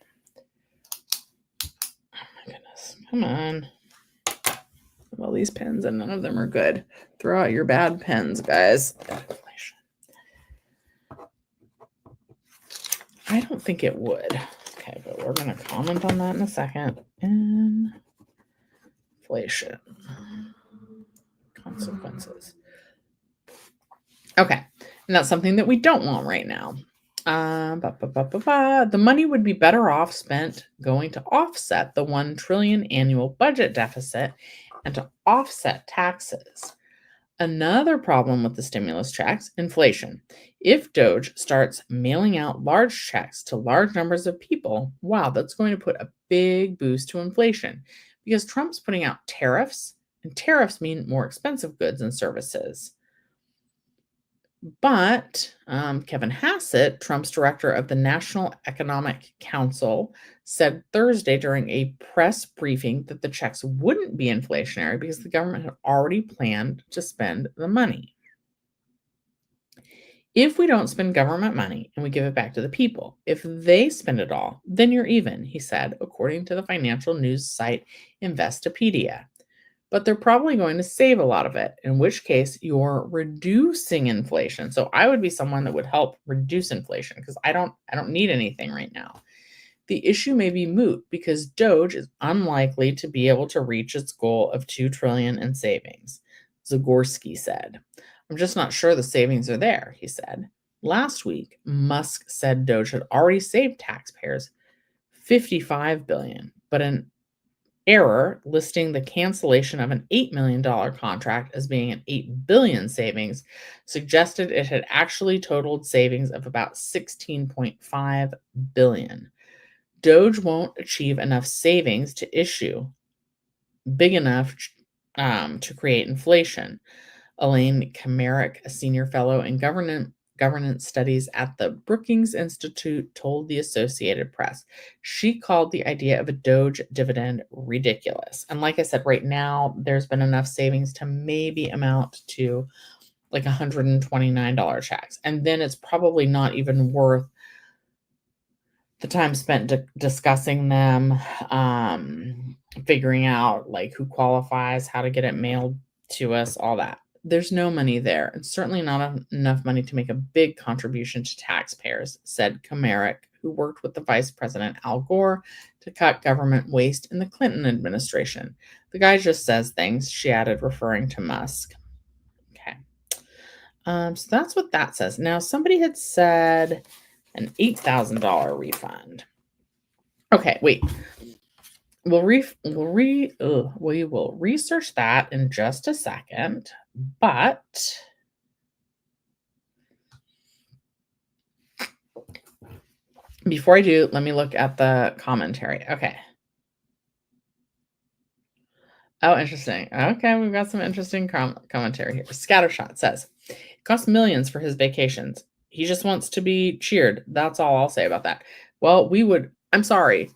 Oh my goodness. Come on. Well, these pens, and none of them are good. Throw out your bad pens, guys. Inflation. I don't think it would. Okay, but we're going to comment on that in a second. Inflation. Consequences. Okay, and that's something that we don't want right now. The money would be better off spent going to offset the $1 trillion annual budget deficit and to offset taxes. Another problem with the stimulus checks, inflation. If DOGE starts mailing out large checks to large numbers of people, wow, that's going to put a big boost to inflation because Trump's putting out tariffs, and tariffs mean more expensive goods and services. But Kevin Hassett, Trump's director of the National Economic Council, said Thursday during a press briefing that the checks wouldn't be inflationary because the government had already planned to spend the money. If we don't spend government money and we give it back to the people, if they spend it all, then you're even, he said, according to the financial news site Investopedia. But they're probably going to save a lot of it, in which case you're reducing inflation. So I would be someone that would help reduce inflation because I don't need anything right now. The issue may be moot because DOGE is unlikely to be able to reach its goal of $2 trillion in savings, Zagorski said. I'm just not sure the savings are there, he said. Last week, Musk said DOGE had already saved taxpayers $55 billion, but an error listing the cancellation of an $8 million contract as being an $8 billion savings suggested it had actually totaled savings of about $16.5 billion. DOGE won't achieve enough savings to issue big enough to create inflation. Elaine Kamerick, a senior fellow in governance studies at the Brookings Institute, told the Associated Press. She called the idea of a DOGE dividend ridiculous. And like I said, right now, there's been enough savings to maybe amount to like $129 checks. And then it's probably not even worth the time spent discussing them, figuring out like who qualifies, how to get it mailed to us, all that. There's no money there, and certainly not enough money to make a big contribution to taxpayers, said Kamerick, who worked with the Vice President Al Gore to cut government waste in the Clinton administration. The guy just says things, she added, referring to Musk. Okay. So that's what that says. Now, somebody had said an $8,000 refund. Okay, wait. We will research that in just a second, but before I do, let me look at the commentary. Okay. Oh, interesting. Okay, we've got some interesting commentary here. Scattershot says, it costs millions for his vacations. He just wants to be cheered. That's all I'll say about that. Well, I'm sorry,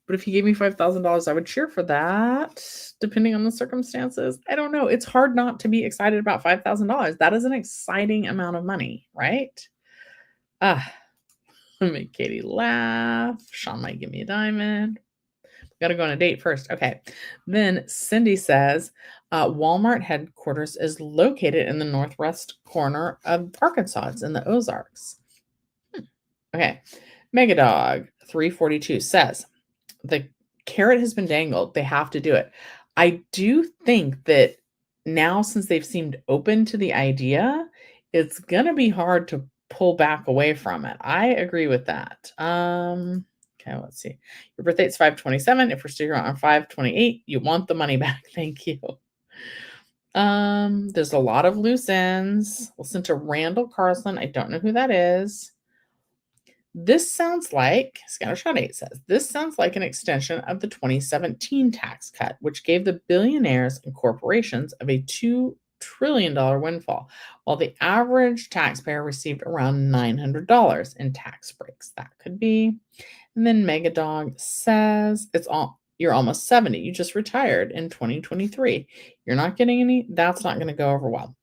but if he gave me $5,000, I would cheer for that, depending on the circumstances. I don't know. It's hard not to be excited about $5,000. That is an exciting amount of money, right? Make Katie laugh. Sean might give me a diamond. Got to go on a date first. Okay. Then Cindy says, Walmart headquarters is located in the northwest corner of Arkansas. It's in the Ozarks. Okay. Megadog 342 says, the carrot has been dangled. They have to do it. I do think that now, since they've seemed open to the idea, it's going to be hard to pull back away from it. I agree with that. Okay, let's see. Your birth date's 5/27. If we're still on 5/28, you want the money back. Thank you. There's a lot of loose ends. Listen to Randall Carlson. I don't know who that is. This sounds like, Scattershot 8 says, this sounds like an extension of the 2017 tax cut, which gave the billionaires and corporations of a $2 trillion windfall, while the average taxpayer received around $900 in tax breaks. That could be. And then Megadog says, you're almost 70. You just retired in 2023. You're not getting any. That's not going to go over well.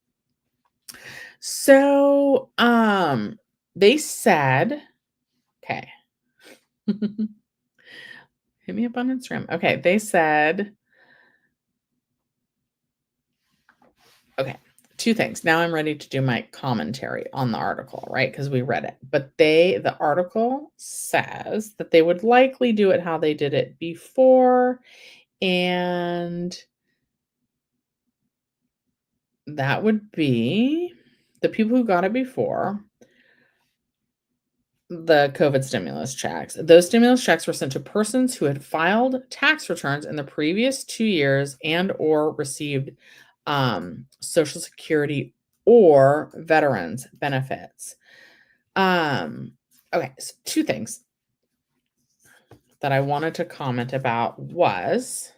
So, they said, okay. Hit me up on Instagram. Okay, they said, okay, two things. Now I'm ready to do my commentary on the article, right? Because we read it. But the article says that they would likely do it how they did it before, and that would be the people who got it before the COVID stimulus checks. Those stimulus checks were sent to persons who had filed tax returns in the previous 2 years and or received Social Security or veterans benefits. Okay, so two things that I wanted to comment about was,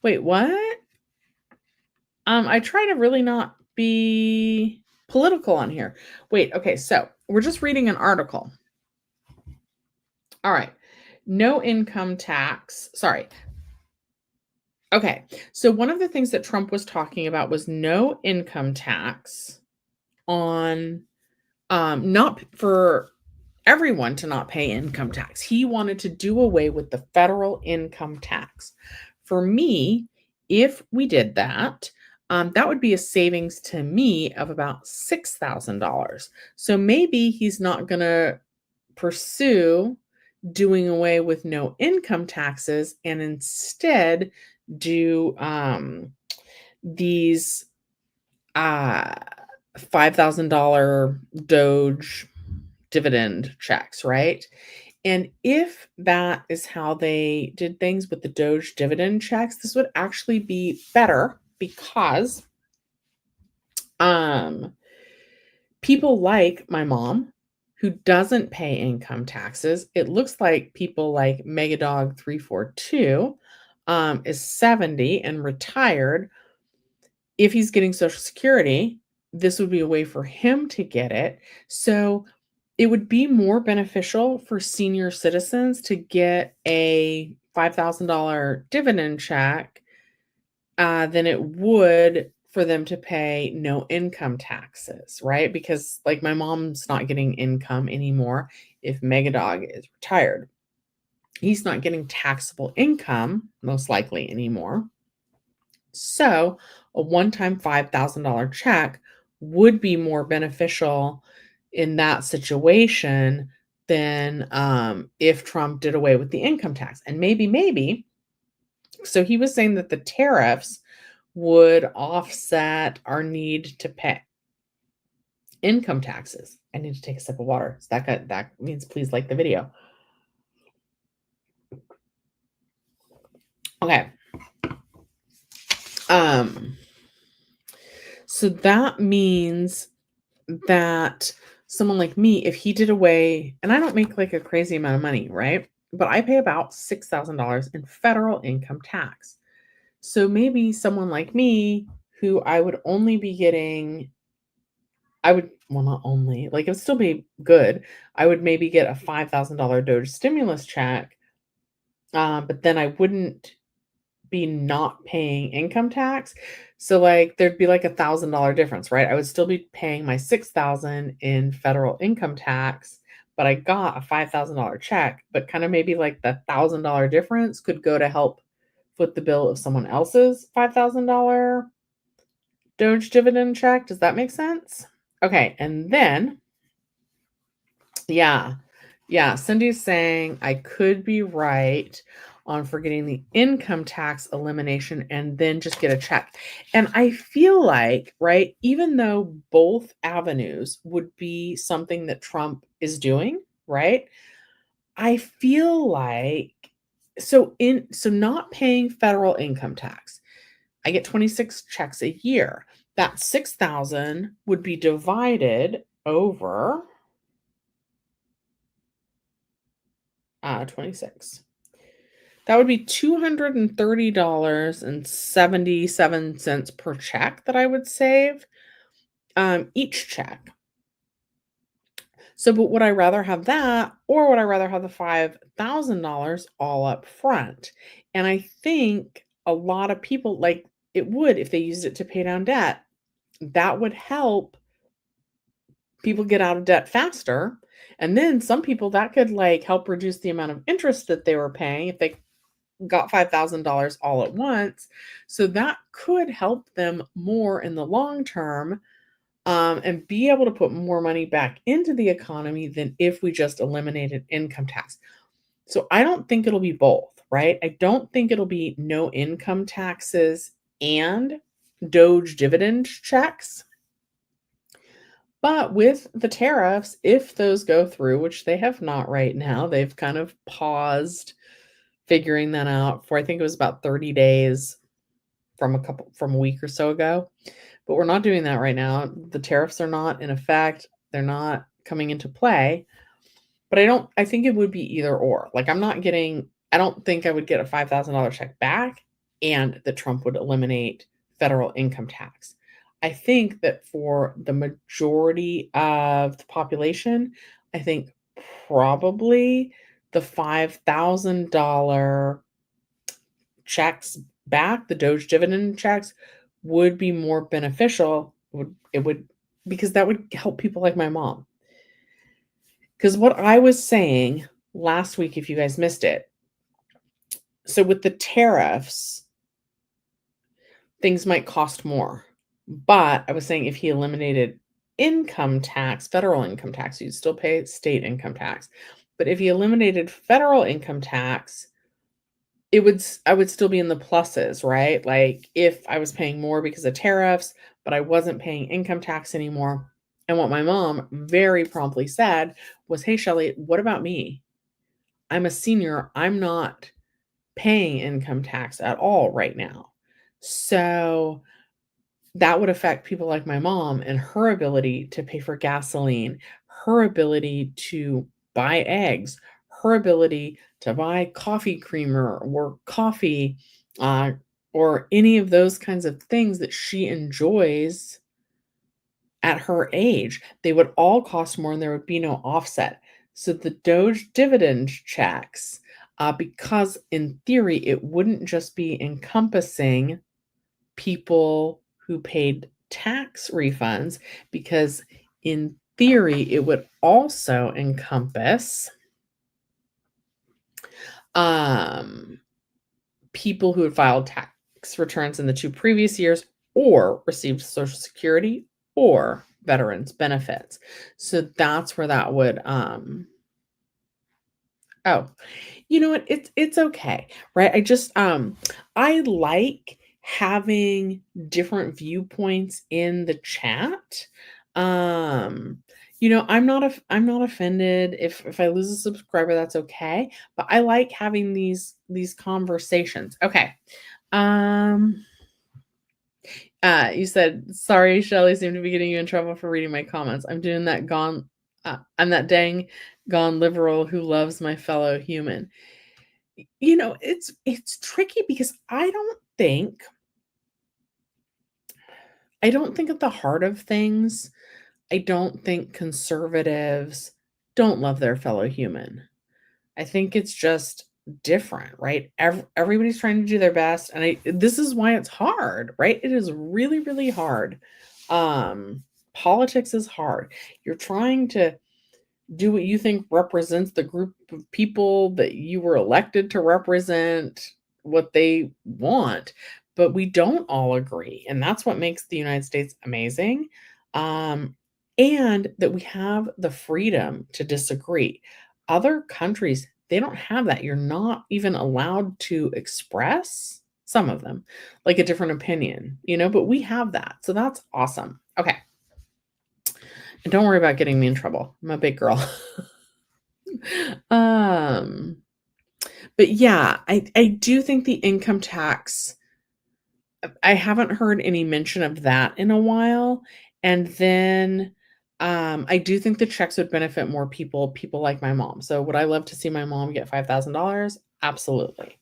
wait, what? I try to really not be political on here. Wait, okay, so we're just reading an article. All right. No income tax. Sorry. Okay. So one of the things that Trump was talking about was no income tax on not for everyone to not pay income tax. He wanted to do away with the federal income tax. For me, if we did that, that would be a savings to me of about $6,000. So maybe he's not going to pursue doing away with no income taxes and instead do these $5,000 DOGE dividend checks, right? And if that is how they did things with the DOGE dividend checks, this would actually be better because people like my mom who doesn't pay income taxes, it looks like people like Megadog 342 is 70 and retired. If he's getting Social Security, this would be a way for him to get it. So it would be more beneficial for senior citizens to get a $5,000 dividend check than it would for them to pay no income taxes, right? Because like my mom's not getting income anymore if Megadog is retired. He's not getting taxable income, most likely anymore. So a one-time $5,000 check would be more beneficial in that situation than if Trump did away with the income tax. And maybe, so he was saying that the tariffs would offset our need to pay income taxes. I need to take a sip of water. So that means please like the video. Okay. So that means that someone like me, if he did away, and I don't make like a crazy amount of money, right? But I pay about $6,000 in federal income tax. So maybe someone like me, who I would only be getting, well, not only, like it would still be good. I would maybe get a $5,000 DOGE stimulus check, but then I wouldn't be not paying income tax. So like there'd be like $1,000 difference, right? I would still be paying my 6,000 in federal income tax, but I got a $5,000 check, but kind of maybe like the $1,000 difference could go to help foot the bill of someone else's $5,000 DOGE dividend check. Does that make sense? Okay, and then yeah. Yeah, Cindy's saying I could be right on forgetting the income tax elimination and then just get a check. And I feel like, right, even though both avenues would be something that Trump is doing, right? I feel like so not paying federal income tax. I get 26 checks a year. That 6,000 would be divided over 26. That would be $230.77 per check that I would save, each check. So, but would I rather have that or would I rather have the $5,000 all up front? And I think a lot of people like it would if they used it to pay down debt. That would help people get out of debt faster. And then some people that could like help reduce the amount of interest that they were paying if they got $5,000 all at once. So that could help them more in the long term, and be able to put more money back into the economy than if we just eliminated income tax. So I don't think it'll be both, right? I don't think it'll be no income taxes and DOGE dividend checks. But with the tariffs, if those go through, which they have not right now, they've kind of paused figuring that out for I think it was about 30 days from a week or so ago. But we're not doing that right now. The tariffs are not in effect. They're not coming into play. But I think it would be either or. Like I don't think I would get a $5,000 check back and that Trump would eliminate federal income tax. I think that for the majority of the population, I think probably the $5,000 checks back, the DOGE dividend checks, would be more beneficial. It would because that would help people like my mom. Because what I was saying last week, if you guys missed it, so with the tariffs, things might cost more. But I was saying if he eliminated income tax, federal income tax, you'd still pay state income tax. But if he eliminated federal income tax, I would still be in the pluses, right? Like if I was paying more because of tariffs, but I wasn't paying income tax anymore. And what my mom very promptly said was, "Hey, Shelly, what about me? I'm a senior. I'm not paying income tax at all right now." So that would affect people like my mom and her ability to pay for gasoline, her ability to buy eggs, her ability to buy coffee creamer or coffee, uh, or any of those kinds of things that she enjoys at her age. They would all cost more and there would be no offset. So the DOGE dividend checks, because in theory, it wouldn't just be encompassing people who paid tax refunds, because in theory, it would also encompass people who had filed tax returns in the 2 previous years or received Social Security or veterans benefits. So that's where that would oh, you know what? It's okay, right? I like having different viewpoints in the chat. Um, I'm not offended if I lose a subscriber, that's okay. But I like having these conversations. Okay. Um, you said, sorry, Shelly seemed to be getting you in trouble for reading my comments. I'm that dang gone liberal who loves my fellow human. It's tricky because I don't think at the heart of things, I don't think conservatives don't love their fellow human. I think it's just different, right? Everybody's trying to do their best, and this is why it's hard, right? It is really, really hard. Politics is hard. You're trying to do what you think represents the group of people that you were elected to represent, what they want, but we don't all agree, and that's what makes the United States amazing. And that we have the freedom to disagree. Other countries, they don't have that. You're not even allowed to express, some of them, like a different opinion, but we have that. So that's awesome. Okay. And don't worry about getting me in trouble. I'm a big girl. Um, but yeah, I do think the income tax, I haven't heard any mention of that in a while. And then I do think the checks would benefit more people like my mom. So would I love to see my mom get $5,000? Absolutely.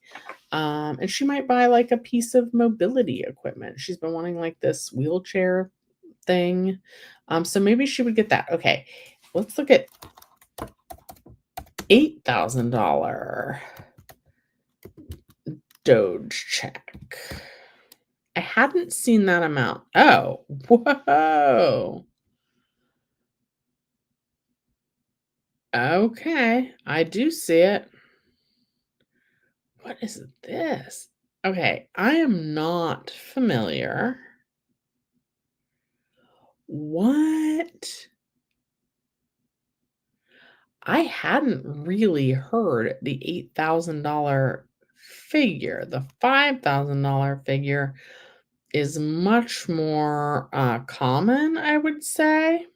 And she might buy like a piece of mobility equipment. She's been wanting like this wheelchair thing. So maybe she would get that. Okay. Let's look at $8,000 DOGE check. I hadn't seen that amount. Oh, whoa. Okay, I do see it. What is this? Okay, I am not familiar. What? I hadn't really heard the $8,000 figure. The $5,000 figure is much more common, I would say.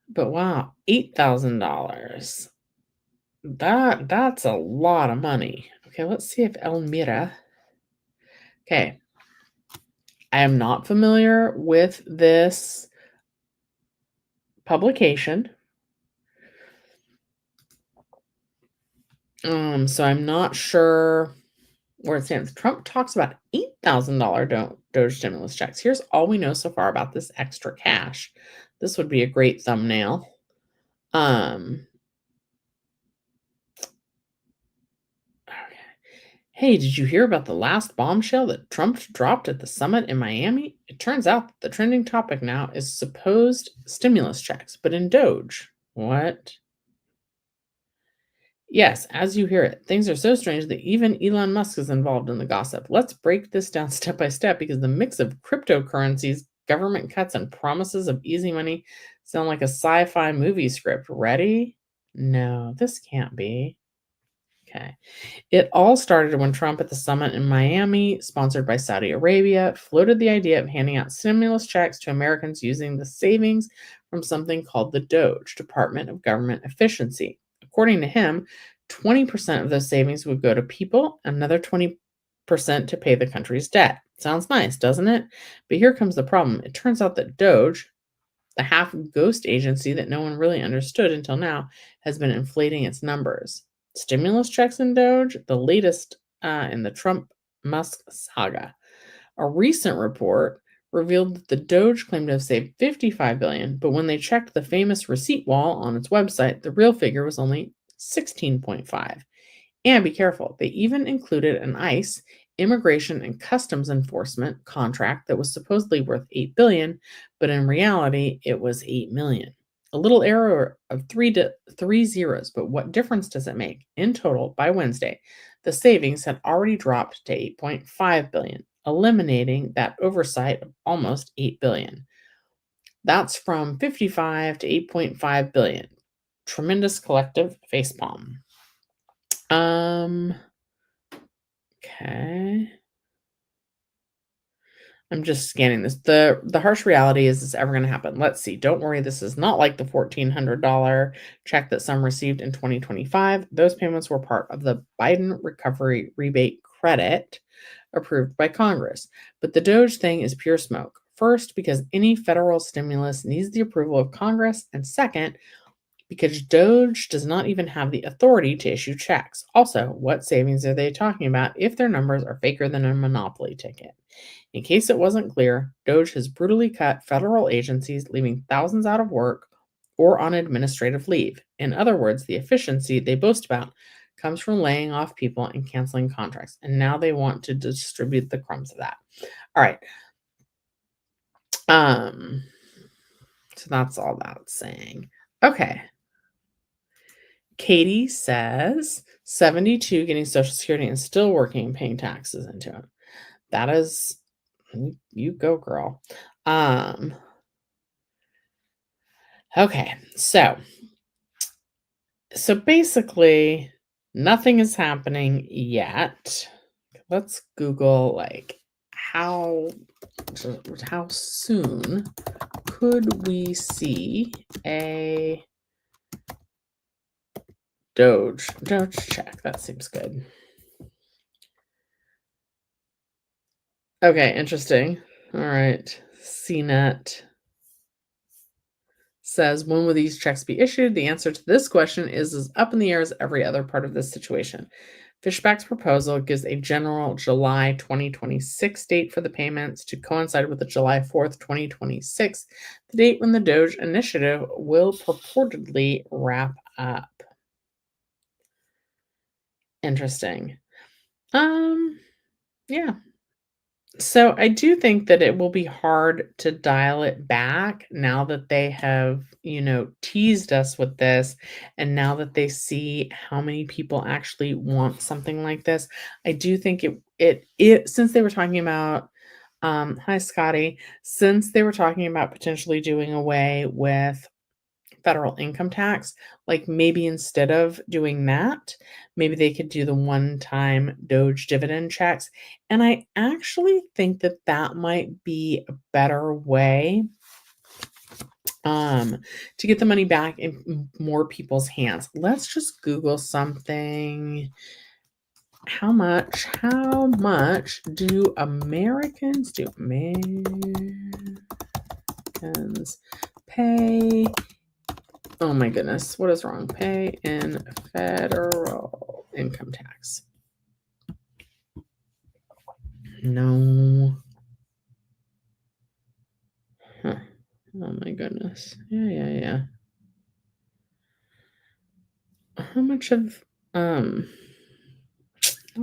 But wow, $8,000. That's a lot of money. Okay, let's see if Elmira. Okay. I am not familiar with this publication. So I'm not sure where it stands. Trump talks about $8,000 DOGE stimulus checks. Here's all we know so far about this extra cash. This would be a great thumbnail. Okay. Hey, did you hear about the last bombshell that Trump dropped at the summit in Miami? It turns out that the trending topic now is supposed stimulus checks, but in DOGE. What? Yes, as you hear it, things are so strange that even Elon Musk is involved in the gossip. Let's break this down step by step because the mix of cryptocurrencies, government cuts, and promises of easy money sound like a sci fi movie script. Ready? No, this can't be. Okay. It all started when Trump at the summit in Miami, sponsored by Saudi Arabia, floated the idea of handing out stimulus checks to Americans using the savings from something called the DOGE, Department of Government Efficiency. According to him, 20% of those savings would go to people, another 20% to pay the country's debt. Sounds nice, doesn't it? But here comes the problem. It turns out that DOGE, the half ghost agency that no one really understood until now, has been inflating its numbers. Stimulus checks in DOGE, the latest in the Trump Musk saga. A recent report revealed that the DOGE claimed to have saved $55 billion, but when they checked the famous receipt wall on its website, the real figure was only 16.5. And be careful, they even included an ICE, Immigration and Customs Enforcement contract that was supposedly worth $8 billion, but in reality, it was $8 million. A little error of three zeros, but what difference does it make? In total, by Wednesday, the savings had already dropped to $8.5 billion, eliminating that oversight of almost $8 billion. That's from 55 to 8.5 billion. Tremendous collective facepalm. Okay. I'm just scanning this. The harsh reality is this ever going to happen? Let's see. Don't worry, this is not like the $1,400 check that some received in 2025. Those payments were part of the Biden recovery rebate credit approved by Congress. But the DOGE thing is pure smoke. First, because any federal stimulus needs the approval of Congress, and second, because DOGE does not even have the authority to issue checks. Also, what savings are they talking about if their numbers are faker than a Monopoly ticket? In case it wasn't clear, DOGE has brutally cut federal agencies, leaving thousands out of work or on administrative leave. In other words, the efficiency they boast about comes from laying off people and canceling contracts, and now they want to distribute the crumbs of that. All right. Um, so that's all that's saying. Okay. Katie says 72 getting Social Security and still working and paying taxes into it. That is, you go, girl. Okay, so basically nothing is happening yet. Let's Google like how soon could we see a DOGE check? That seems good. Okay, interesting. All right. CNET says, when will these checks be issued? The answer to this question is as up in the air as every other part of this situation. Fishback's proposal gives a general July 2026 date for the payments to coincide with the July 4th, 2026, the date when the DOGE initiative will purportedly wrap up. Interesting. Yeah. So I do think that it will be hard to dial it back now that they have, teased us with this, and now that they see how many people actually want something like this. I do think it since they were talking about hi Scotty, since they were talking about potentially doing away with federal income tax, like maybe instead of doing that, maybe they could do the one-time DOGE dividend checks. And I actually think that that might be a better way to get the money back in more people's hands. Let's just Google something. How much do Americans pay? Oh my goodness, what is wrong? Pay in federal income tax. No. Huh. Oh my goodness. Yeah. How much of not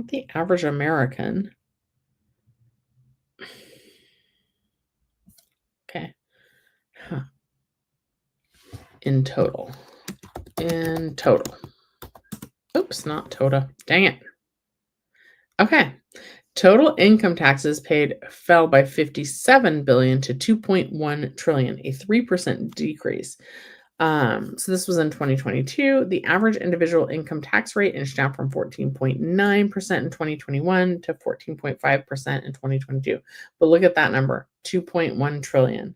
the average American. Okay. Huh. In total. Oops, not total. Dang it. Okay. Total income taxes paid fell by 57 billion to 2.1 trillion, a 3% decrease. So this was in 2022. The average individual income tax rate inched down from 14.9% in 2021 to 14.5% in 2022. But look at that number, 2.1 trillion.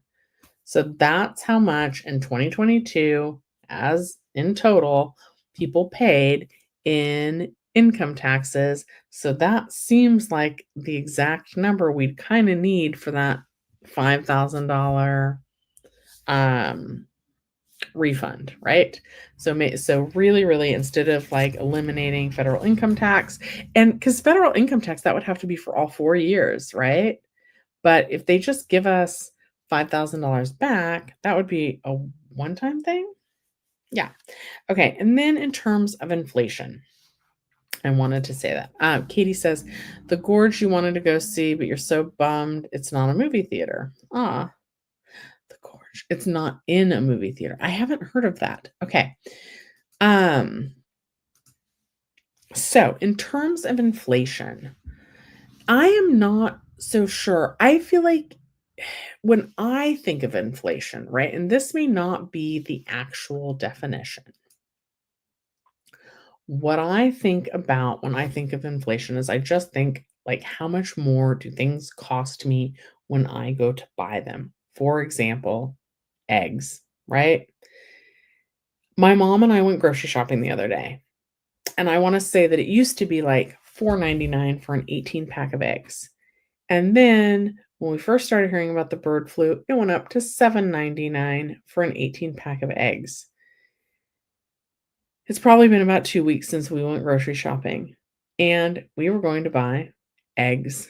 So that's how much in 2022, as in total, people paid in income taxes. So that seems like the exact number we'd kind of need for that $5,000 refund, right? So really, instead of like eliminating federal income tax, and because federal income tax, that would have to be for all 4 years, right? But if they just give us $5,000 back, that would be a one-time thing. Yeah. Okay. And then in terms of inflation, I wanted to say that. Katie says, the Gorge you wanted to go see, but you're so bummed it's not a movie theater. Ah, the Gorge. It's not in a movie theater. I haven't heard of that. Okay. So in terms of inflation, I am not so sure. I feel like when I think of inflation, right, and this may not be the actual definition, What I think about when I think of inflation is I just think, like, how much more do things cost me when I go to buy them? For example, eggs, right? My mom and I went grocery shopping the other day, and I wanna say that it used to be, like, $4.99 for an 18 pack of eggs. And then when we first started hearing about the bird flu, it went up to $7.99 for an 18 pack of eggs. It's probably been about 2 weeks since we went grocery shopping, and we were going to buy eggs.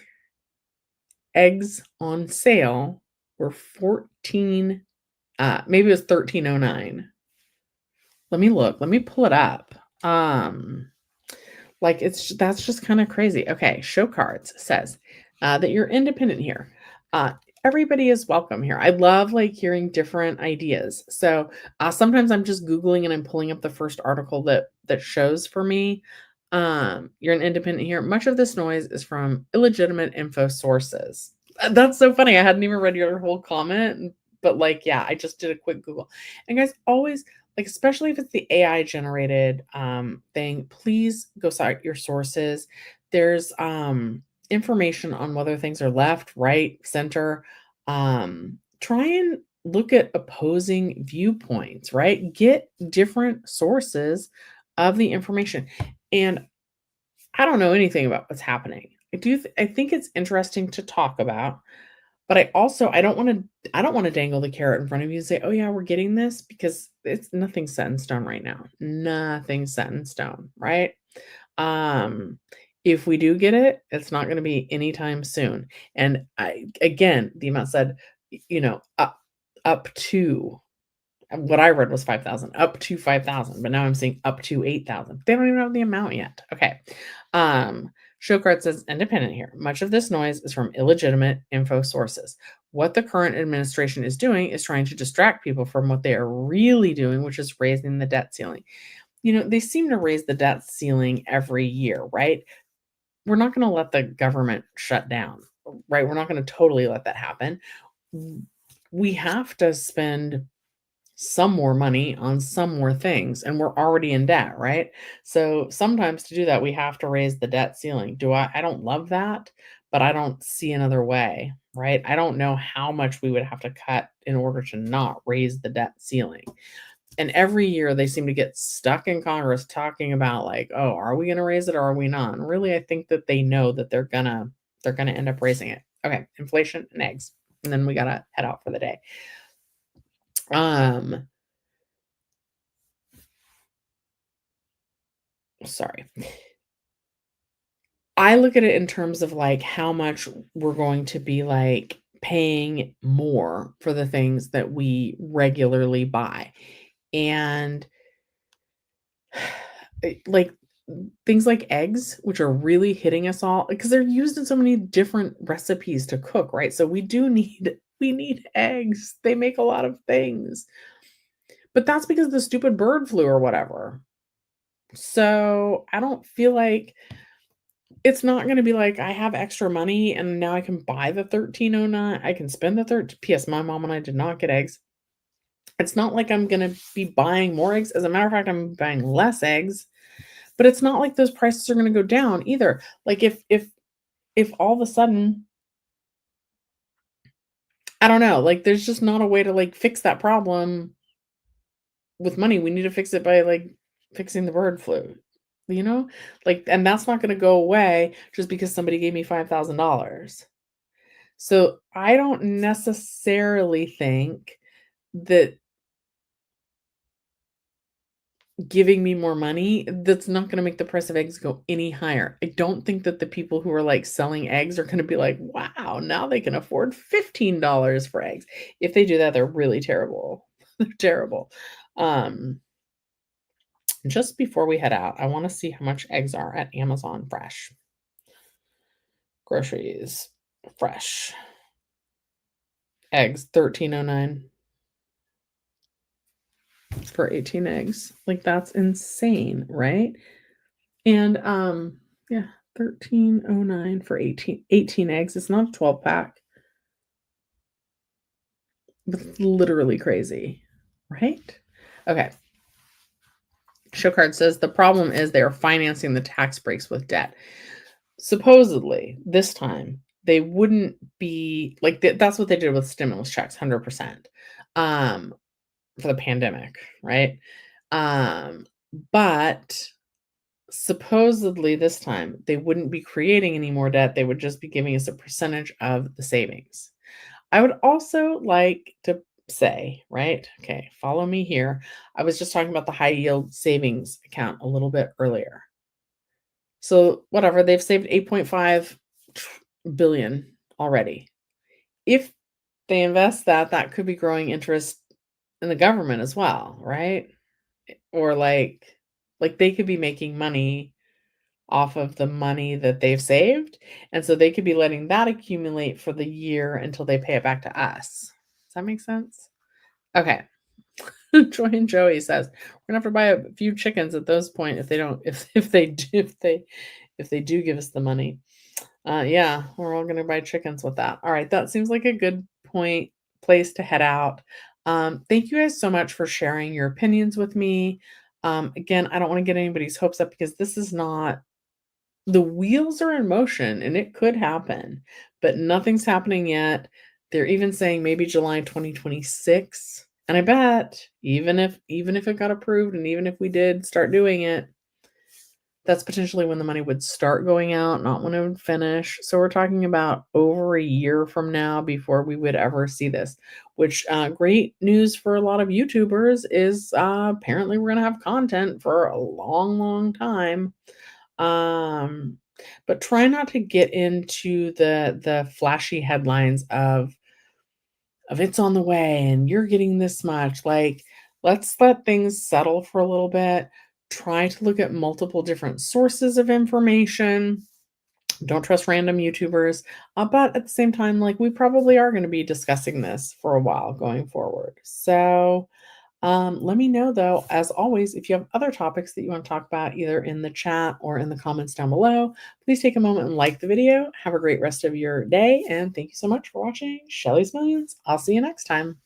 Eggs on sale were 14, maybe it was 13.09. Let me look, let me pull it up. Like, that's just kinda crazy. Okay, show cards says, that you're independent here. Uh, Everybody is welcome here. I love, like, hearing different ideas. So, sometimes I'm just Googling and I'm pulling up the first article that shows for me. You're an independent here. Much of this noise is from illegitimate info sources. That's so funny. I hadn't even read your whole comment, but, like, yeah, I just did a quick Google. And guys, always, like, especially if it's the AI generated thing, please go cite your sources. There's information on whether things are left, right, center. Try and look at opposing viewpoints, right? Get different sources of the information. And I don't know anything about what's happening. I think it's interesting to talk about, but I don't wanna dangle the carrot in front of you and say, "Oh, yeah, we're getting this," because it's nothing set in stone right now. Nothing set in stone, right? Um, if we do get it, it's not gonna be anytime soon. And again, the amount said, up to what I read was 5,000, up to 5,000, but now I'm seeing up to 8,000. They don't even know the amount yet. Okay. Show card says independent here. Much of this noise is from illegitimate info sources. What the current administration is doing is trying to distract people from what they are really doing, which is raising the debt ceiling. They seem to raise the debt ceiling every year, right? We're not going to let the government shut down, right? We're not going to totally let that happen. We have to spend some more money on some more things, and we're already in debt, right? So sometimes to do that, we have to raise the debt ceiling. I don't love that, but I don't see another way, right? I don't know how much we would have to cut in order to not raise the debt ceiling. And every year they seem to get stuck in Congress talking about, like, oh, are we going to raise it or are we not? And really, I think that they know that they're gonna end up raising it. Okay, inflation and eggs, and then we gotta head out for the day. Um, Sorry. I look at it in terms of, like, how much we're going to be, like, paying more for the things that we regularly buy. And, like, things like eggs, which are really hitting us all because they're used in so many different recipes to cook, right? So we need eggs. They make a lot of things. But that's because of the stupid bird flu or whatever. So, I don't feel like it's not gonna be like, I have extra money and now I can buy the 13.09. I can spend the 13. P.S. My mom and I did not get eggs. It's not like I'm gonna be buying more eggs. As a matter of fact, I'm buying less eggs, but it's not like those prices are gonna go down either. Like, if all of a sudden, I don't know, like, there's just not a way to, like, fix that problem with money. We need to fix it by, like, fixing the bird flu, you know? Like, and that's not gonna go away just because somebody gave me $5,000. So, I don't necessarily think that giving me more money, that's not gonna make the price of eggs go any higher. I don't think that the people who are, like, selling eggs are gonna be like, "Wow, now they can afford $15 for eggs." If they do that, they're really terrible. They're terrible. Um, just before we head out, I wanna see how much eggs are at Amazon Fresh. Groceries, fresh. Eggs, 13.09 for 18 eggs. Like, that's insane, right? And, yeah, 13.09 for 18 eggs. It's not a 12 pack, but it's literally crazy, right? Okay. Showcard says the problem is they are financing the tax breaks with debt. Supposedly, this time they wouldn't be like that's what they did with stimulus checks, 100%, um, for the pandemic, right? Um, but supposedly this time they wouldn't be creating any more debt. They would just be giving us a percentage of the savings. I would also like to say, right? Okay, follow me here. I was just talking about the high yield savings account a little bit earlier. So, whatever, they've saved 8.5 billion already. If they invest that, that could be growing interest in the government as well, right? Or like they could be making money off of the money that they've saved, and so they could be letting that accumulate for the year until they pay it back to us. Does that make sense? Okay. Joy and Joey says, "We're gonna have to buy a few chickens at those point if they don't if they do give us the money." Yeah, we're all gonna buy chickens with that. All right, that seems like a good place to head out. Thank you guys so much for sharing your opinions with me. Again, I don't want to get anybody's hopes up because this is not the wheels are in motion and it could happen, but nothing's happening yet. They're even saying maybe July 2026. And I bet even if it got approved and even if we did start doing it, that's potentially when the money would start going out, not when it would finish. So we're talking about over a year from now before we would ever see this, which great news for a lot of YouTubers is apparently we're going to have content for a long, long time. Um, but try not to get into the flashy headlines of it's on the way and you're getting this much. Like, let's let things settle for a little bit. Try to look at multiple different sources of information. Don't trust random YouTubers. But at the same time, like we probably are going to be discussing this for a while going forward. So let me know though, as always, if you have other topics that you want to talk about either in the chat or in the comments down below, please take a moment and like the video. Have a great rest of your day. And thank you so much for watching Shelly's Millions. I'll see you next time.